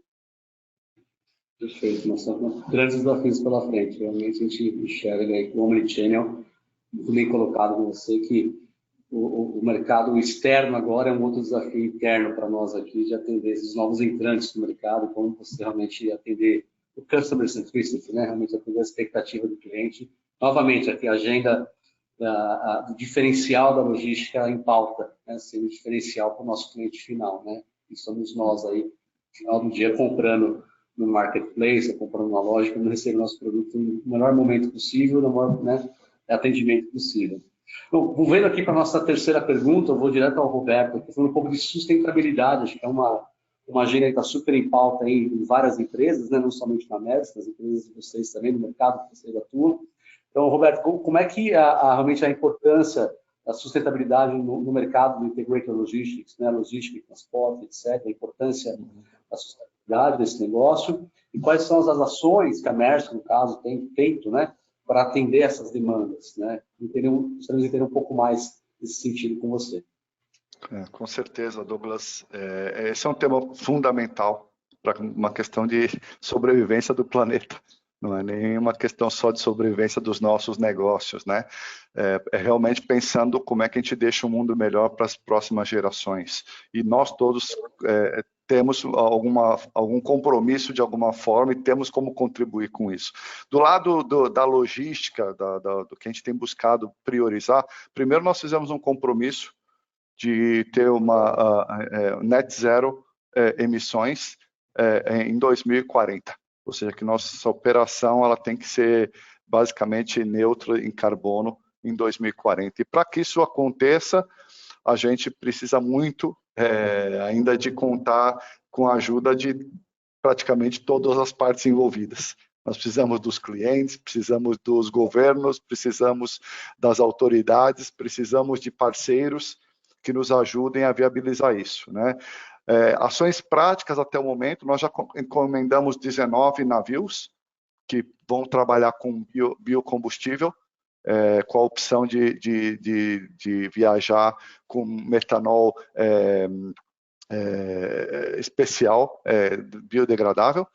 Perfeito, nós temos grandes desafios pela frente. Realmente a gente enxerga aí que o Omnichannel, muito bem colocado com você, que o mercado externo agora é um outro desafio interno para nós aqui, de atender esses novos entrantes no mercado, como você realmente atender o customer centricity, né? Realmente atender a expectativa do cliente. Novamente, aqui a agenda do diferencial da logística em pauta, né? Sendo diferencial para o nosso cliente final, né? E somos nós aí, no final do dia, comprando no marketplace, comprando na loja, para receber nosso produto no melhor momento possível, no maior, né, atendimento possível. Bom, vou vendo aqui para a nossa terceira pergunta, eu vou direto ao Roberto, que falando um pouco de sustentabilidade, acho que é uma agenda que está super em pauta aí em várias empresas, né, não somente na Maersk, nas empresas de vocês também, no mercado que vocês atuam. Então, Roberto, como é que realmente a importância da sustentabilidade no mercado do Integrated Logistics, né, logística, transporte, etc., a importância da sustentabilidade desse negócio, e quais são as ações que a Maersk, no caso, tem feito, né, para atender essas demandas, né? Gostaríamos de entender um pouco mais nesse sentido com você. Com certeza, Douglas. Esse é um tema fundamental para uma questão de sobrevivência do planeta. Não é nem uma questão só de sobrevivência dos nossos negócios, né? É realmente pensando como é que a gente deixa o mundo melhor para as próximas gerações. E nós todos temos algum compromisso de alguma forma e temos como contribuir com isso. Do lado da logística, do que a gente tem buscado priorizar, primeiro nós fizemos um compromisso de ter uma net zero emissões em 2040. Ou seja, que nossa operação ela tem que ser basicamente neutra em carbono em 2040. E para que isso aconteça, a gente precisa muito ainda de contar com a ajuda de praticamente todas as partes envolvidas. Nós precisamos dos clientes, precisamos dos governos, precisamos das autoridades, precisamos de parceiros que nos ajudem a viabilizar isso, né? Ações práticas até o momento, nós já encomendamos 19 navios que vão trabalhar com biocombustível, com a opção de viajar com metanol especial, biodegradável.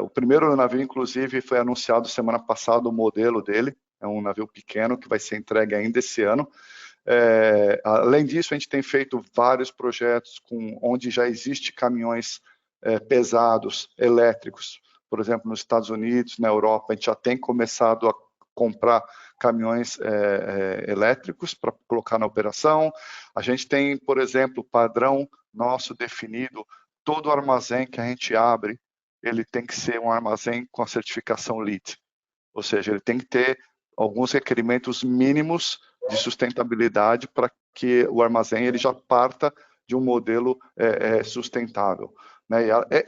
O primeiro navio, inclusive, foi anunciado semana passada o modelo dele, é um navio pequeno que vai ser entregue ainda esse ano. Além disso, a gente tem feito vários projetos onde já existe caminhões pesados, elétricos. Por exemplo, nos Estados Unidos, na Europa, a gente já tem começado a comprar caminhões elétricos para colocar na operação. A gente tem, por exemplo, padrão nosso definido, todo armazém que a gente abre, ele tem que ser um armazém com a certificação LEED. Ou seja, ele tem que ter alguns requerimentos mínimos de sustentabilidade para que o armazém ele já parta de um modelo sustentável, né?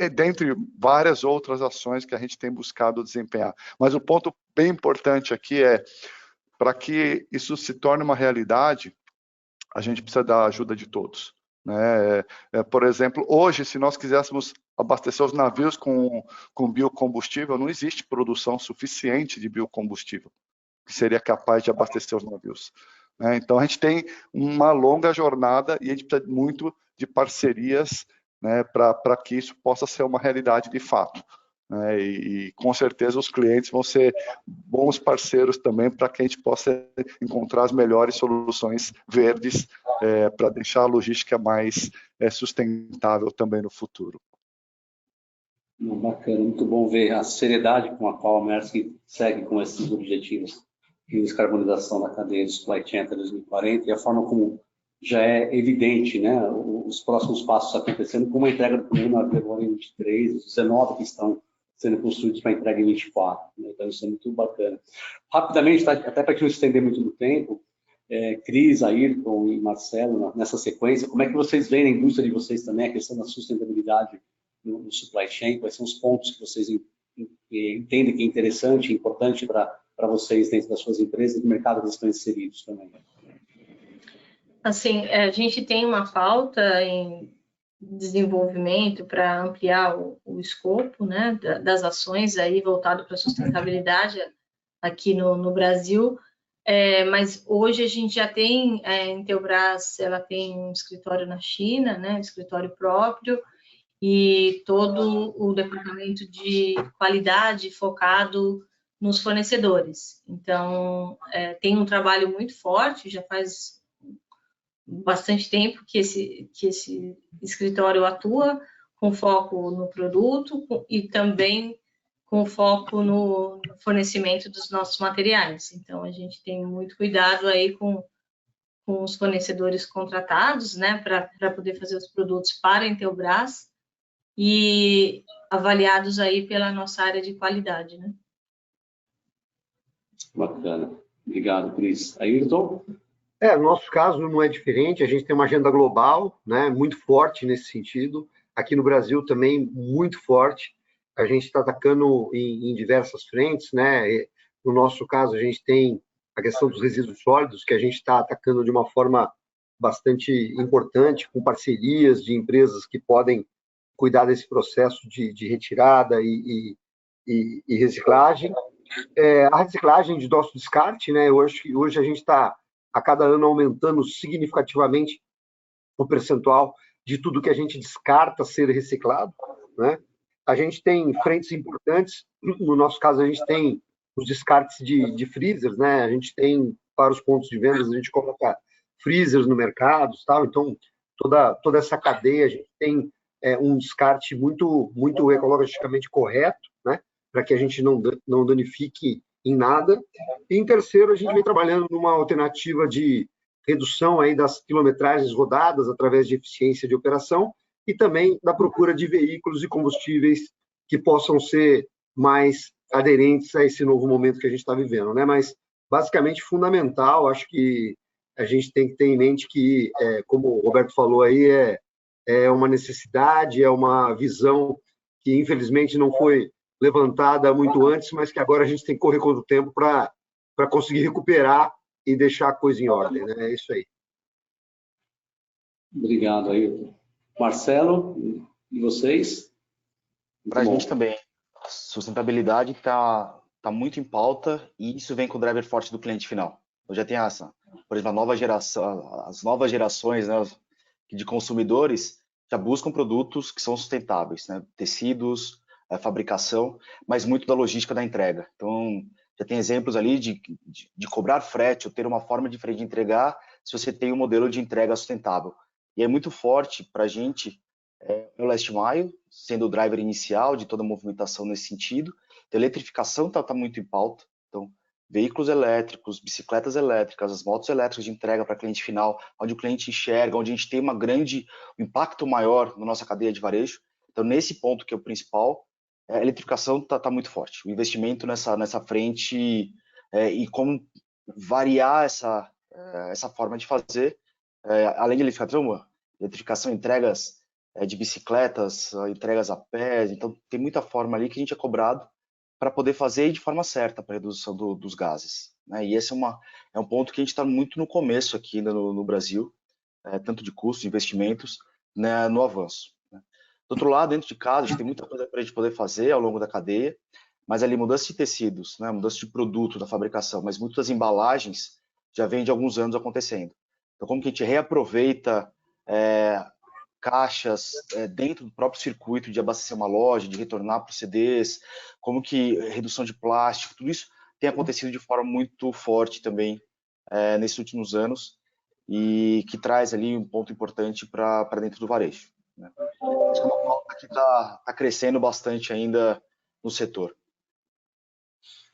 Dentre várias outras ações que a gente tem buscado desempenhar. Mas o ponto bem importante aqui para que isso se torne uma realidade, a gente precisa da ajuda de todos, né? Por exemplo, hoje, se nós quiséssemos abastecer os navios com biocombustível, não existe produção suficiente de biocombustível que seria capaz de abastecer os navios. Então, a gente tem uma longa jornada e a gente precisa muito de parcerias, né, para que isso possa ser uma realidade de fato. Né? E, com certeza, os clientes vão ser bons parceiros também para que a gente possa encontrar as melhores soluções verdes para deixar a logística mais sustentável também no futuro. Bacana, muito bom ver a seriedade com a qual a Maersk segue com esses objetivos de descarbonização da cadeia de supply chain até 2040 e a forma como já é evidente, né, os próximos passos acontecendo, como a entrega do primeiro navio agora em 23, os 19 que estão sendo construídos para entrega em 24. Né, então, isso é muito bacana. Rapidamente, até para que não estender muito do tempo, Cris, Ayrton e Marcelo, nessa sequência, como é que vocês veem na indústria de vocês também a questão da sustentabilidade no supply chain? Quais são os pontos que vocês entendem que é interessante e importante para vocês dentro das suas empresas e do mercado que estão inseridos também? Assim, a gente tem uma pauta em desenvolvimento para ampliar o escopo, né, das ações aí voltado para a sustentabilidade aqui no Brasil, mas hoje a gente já tem, a Intelbras, ela tem um escritório na China, né, um escritório próprio, e todo o departamento de qualidade focado nos fornecedores. Então, tem um trabalho muito forte, já faz bastante tempo que esse escritório atua com foco no produto e também com foco no fornecimento dos nossos materiais. Então, a gente tem muito cuidado aí com os fornecedores contratados, né, para poder fazer os produtos para a Intelbras e avaliados aí pela nossa área de qualidade, né? Bacana. Obrigado, Cris. Ayrton? No nosso caso não é diferente, a gente tem uma agenda global, né, muito forte nesse sentido. Aqui no Brasil também muito forte. A gente está atacando em diversas frentes, né? No nosso caso, a gente tem a questão dos resíduos sólidos, que a gente está atacando de uma forma bastante importante, com parcerias de empresas que podem cuidar desse processo de retirada e reciclagem. A reciclagem de nosso descarte, né? Hoje a gente está a cada ano aumentando significativamente o percentual de tudo que a gente descarta ser reciclado, né? A gente tem frentes importantes, no nosso caso a gente tem os descartes de freezers, né? A gente tem, para os pontos de vendas, a gente coloca freezers no mercado, tal. Então, toda essa cadeia, a gente tem um descarte muito ecologicamente correto, né? Para que a gente não danifique em nada. E, em terceiro, a gente vem trabalhando numa alternativa de redução aí das quilometragens rodadas através de eficiência de operação e também da procura de veículos e combustíveis que possam ser mais aderentes a esse novo momento que a gente está vivendo, né? Mas, basicamente, fundamental, acho que a gente tem que ter em mente que, como o Roberto falou aí, é uma necessidade, é uma visão que, infelizmente, não foi levantada muito antes, mas que agora a gente tem que correr contra o tempo para conseguir recuperar e deixar a coisa em ordem, né? É isso aí. Obrigado, Ayrton. Marcelo, e vocês? Para a gente também, sustentabilidade está muito em pauta e isso vem com o driver forte do cliente final. Eu já tenho por exemplo, as novas gerações, né, de consumidores já buscam produtos que são sustentáveis, né? Tecidos, fabricação, mas muito da logística da entrega. Então, já tem exemplos ali de cobrar frete ou ter uma forma diferente de entregar se você tem um modelo de entrega sustentável. E é muito forte para a gente o Last Mile, sendo o driver inicial de toda a movimentação nesse sentido. A eletrificação está muito em pauta. Então, veículos elétricos, bicicletas elétricas, as motos elétricas de entrega para cliente final, onde o cliente enxerga, onde a gente tem um impacto maior na nossa cadeia de varejo. Então, nesse ponto que é o principal, a eletrificação está muito forte. O investimento nessa frente e como variar essa forma de fazer, além de eletrificação, entregas de bicicletas, entregas a pé, então tem muita forma ali que a gente é cobrado para poder fazer de forma certa para a redução dos gases, né? E esse é um ponto que a gente está muito no começo aqui ainda no Brasil, tanto de custos, de investimentos, né, no avanço. Né? Do outro lado, dentro de casa, a gente tem muita coisa para a gente poder fazer ao longo da cadeia, mas ali mudança de tecidos, né, mudança de produto da fabricação, mas muitas das embalagens já vem de alguns anos acontecendo. Então, como que a gente reaproveita caixas dentro do próprio circuito de abastecer uma loja, de retornar para os CDs, como que redução de plástico, tudo isso tem acontecido de forma muito forte também nesses últimos anos e que traz ali um ponto importante para dentro do varejo. Né? Acho que é uma pauta que está crescendo bastante ainda no setor.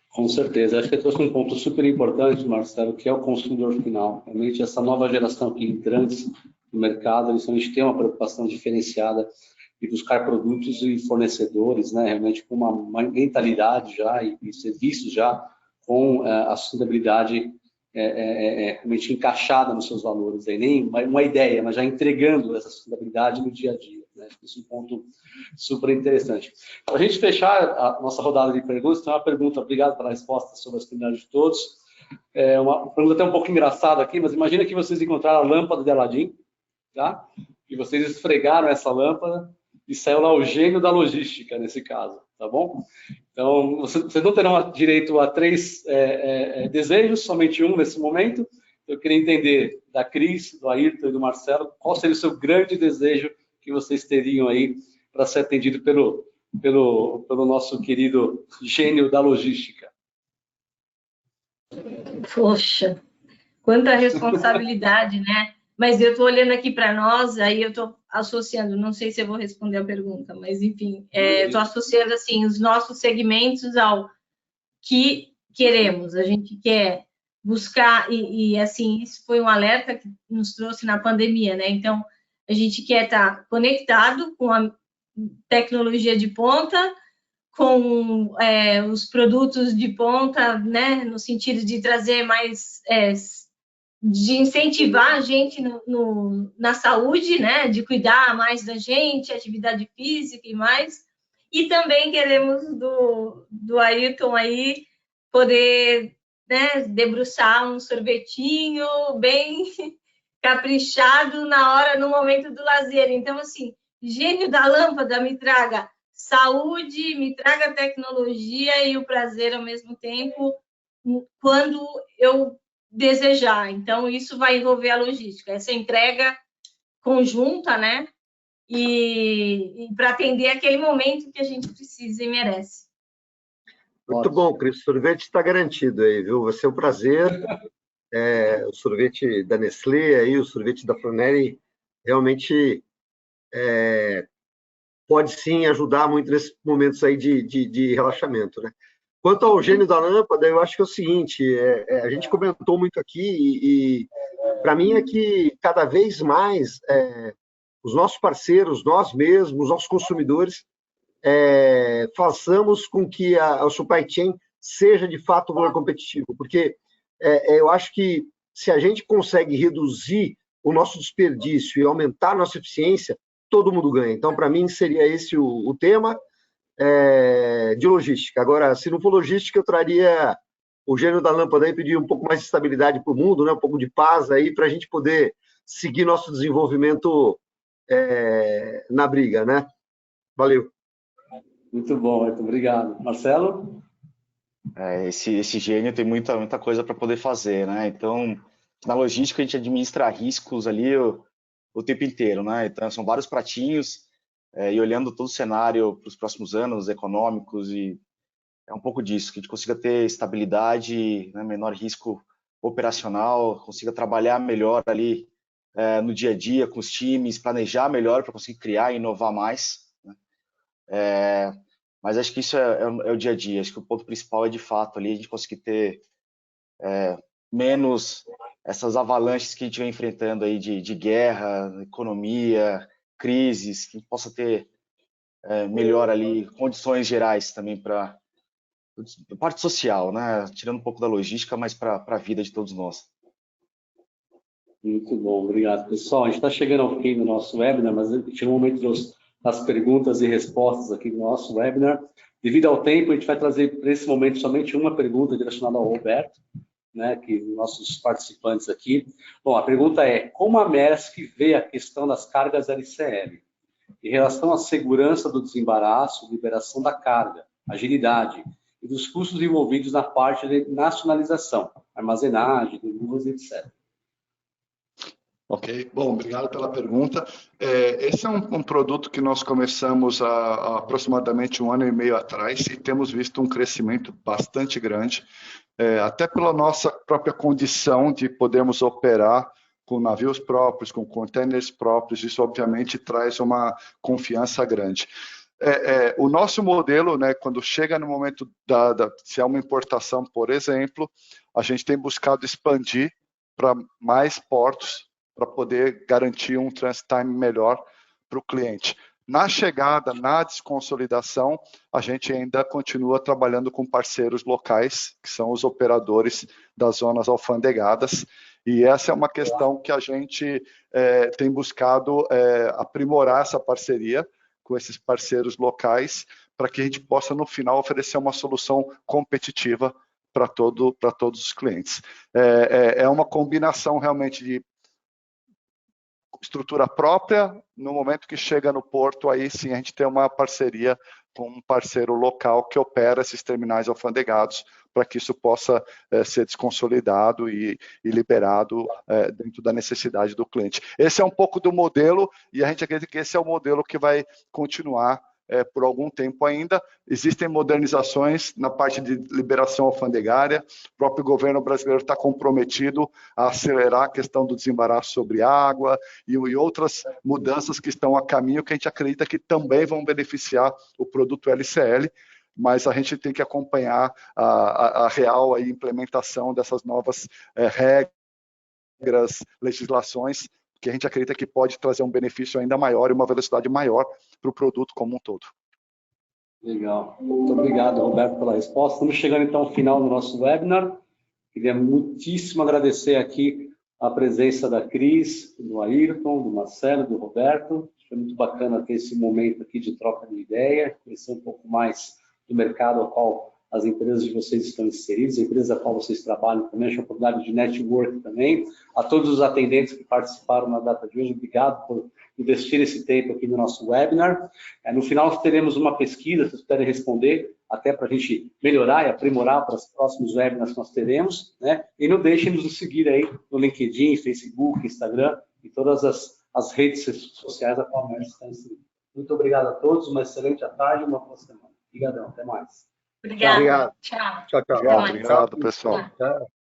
Com certeza. Acho que trouxe um ponto super importante, Marcelo, que é o consumidor final. Realmente, essa nova geração aqui entrantes no mercado, eles realmente têm uma preocupação diferenciada de buscar produtos e fornecedores, né? Realmente com uma mentalidade já e serviços já com a sustentabilidade realmente encaixada nos seus valores. Aí, nem uma ideia, mas já entregando essa sustentabilidade no dia a dia. Né? Acho que isso é um ponto super interessante. Para a gente fechar a nossa rodada de perguntas, tem uma pergunta, obrigado pela resposta sobre as prioridades de todos. Uma pergunta até um pouco engraçada aqui, mas imagina que vocês encontraram a lâmpada de Aladim, tá? E vocês esfregaram essa lâmpada e saiu lá o gênio da logística, nesse caso, tá bom? Então, vocês não terão direito a 3 desejos, somente um nesse momento. Eu queria entender da Cris, do Ayrton e do Marcelo, qual seria o seu grande desejo que vocês teriam aí para ser atendido pelo nosso querido gênio da logística. Poxa, quanta responsabilidade, né? Mas eu estou olhando aqui para nós, aí eu estou associando, não sei se eu vou responder a pergunta, mas enfim, estou associando assim os nossos segmentos ao que queremos. A gente quer buscar, e assim, isso foi um alerta que nos trouxe na pandemia, né? Então, a gente quer estar conectado com a tecnologia de ponta, com os produtos de ponta, né? No sentido de trazer mais... de incentivar a gente na saúde, né? De cuidar mais da gente, atividade física e mais. E também queremos do Ayrton aí poder, né, debruçar um sorvetinho bem caprichado no momento do lazer. Então, assim, gênio da lâmpada, me traga saúde, me traga tecnologia e o prazer ao mesmo tempo, quando eu desejar. Então, isso vai envolver a logística, essa entrega conjunta, né? E para atender aquele momento que a gente precisa e merece. Muito bom, Cris. O sorvete está garantido aí, viu? Vai ser um prazer. O sorvete da Nestlé, aí, o sorvete da Froneri, realmente pode sim ajudar muito nesses momentos aí de relaxamento, né? Quanto ao gênio da lâmpada, eu acho que é o seguinte, a gente comentou muito aqui e para mim é que cada vez mais os nossos parceiros, nós mesmos, os nossos consumidores, façamos com que a supply chain seja de fato um valor competitivo, porque eu acho que se a gente consegue reduzir o nosso desperdício e aumentar a nossa eficiência, todo mundo ganha. Então, para mim, seria esse o tema de logística. Agora, se não for logística, eu traria o gênio da lâmpada e pedir um pouco mais de estabilidade para o mundo, né? Um pouco de paz aí, para a gente poder seguir nosso desenvolvimento na briga, né? Valeu. Muito bom, muito obrigado. Marcelo? Esse gênio tem muita coisa para poder fazer, né? Então, na logística, a gente administra riscos ali o tempo inteiro, né? Então, são vários pratinhos, e olhando todo o cenário para os próximos anos econômicos, e é um pouco disso, que a gente consiga ter estabilidade, né, menor risco operacional, consiga trabalhar melhor ali no dia a dia com os times, planejar melhor para conseguir criar e inovar mais, né? Mas acho que isso é o dia a dia. Acho que o ponto principal é, de fato, ali a gente conseguir ter menos essas avalanches que a gente vem enfrentando aí de guerra, economia, crises, que a gente possa ter melhor ali condições gerais também para a parte social, né? Tirando um pouco da logística, mas para a vida de todos nós. Muito bom, obrigado, pessoal. A gente está chegando ao fim do nosso webinar, mas chegou o momento das perguntas e respostas aqui do nosso webinar. Devido ao tempo, a gente vai trazer para esse momento somente uma pergunta direcionada ao Roberto, né, que nossos participantes aqui. Bom, a pergunta é: como a Maersk vê a questão das cargas LCL em relação à segurança do desembaraço, liberação da carga, agilidade e dos custos envolvidos na parte de nacionalização, armazenagem, luvas, etc. Ok, bom, obrigado pela pergunta. Esse é um produto que nós começamos há aproximadamente 1 ano e meio atrás e temos visto um crescimento bastante grande, até pela nossa própria condição de podermos operar com navios próprios, com containers próprios. Isso obviamente traz uma confiança grande. O nosso modelo, né, quando chega no momento se é uma importação, por exemplo, a gente tem buscado expandir para mais portos, para poder garantir um transit time melhor para o cliente. Na chegada, na desconsolidação, a gente ainda continua trabalhando com parceiros locais, que são os operadores das zonas alfandegadas, e essa é uma questão que a gente tem buscado aprimorar essa parceria com esses parceiros locais, para que a gente possa, no final, oferecer uma solução competitiva para todos os clientes. É uma combinação realmente de estrutura própria. No momento que chega no porto, aí sim a gente tem uma parceria com um parceiro local que opera esses terminais alfandegados, para que isso possa ser desconsolidado e liberado dentro da necessidade do cliente. Esse é um pouco do modelo, e a gente acredita que esse é o modelo que vai continuar por algum tempo ainda. Existem modernizações na parte de liberação alfandegária. O próprio governo brasileiro está comprometido a acelerar a questão do desembaraço sobre água e outras mudanças que estão a caminho, que a gente acredita que também vão beneficiar o produto LCL, mas a gente tem que acompanhar a real aí, implementação dessas novas regras, legislações, que a gente acredita que pode trazer um benefício ainda maior e uma velocidade maior para o produto como um todo. Legal. Muito obrigado, Roberto, pela resposta. Estamos chegando, então, ao final do nosso webinar. Queria muitíssimo agradecer aqui a presença da Cris, do Ayrton, do Marcelo, do Roberto. Foi muito bacana ter esse momento aqui de troca de ideia, conhecer um pouco mais do mercado ao qual as empresas de vocês estão inseridas, a empresa a qual vocês trabalham também, acho uma oportunidade de network também. A todos os atendentes que participaram na data de hoje, obrigado por investir esse tempo aqui no nosso webinar. No final, teremos uma pesquisa, se vocês puderem responder até para a gente melhorar e aprimorar para os próximos webinars que nós teremos, né? E não deixem de nos seguir aí no LinkedIn, Facebook, Instagram e todas as redes sociais a qual nós estamos inseridos. Muito obrigado a todos, uma excelente tarde e uma boa semana. Obrigadão, até mais. Obrigada. Obrigado. Tchau. Tchau, tchau. Até mais. Obrigado, pessoal. Tchau. Tchau.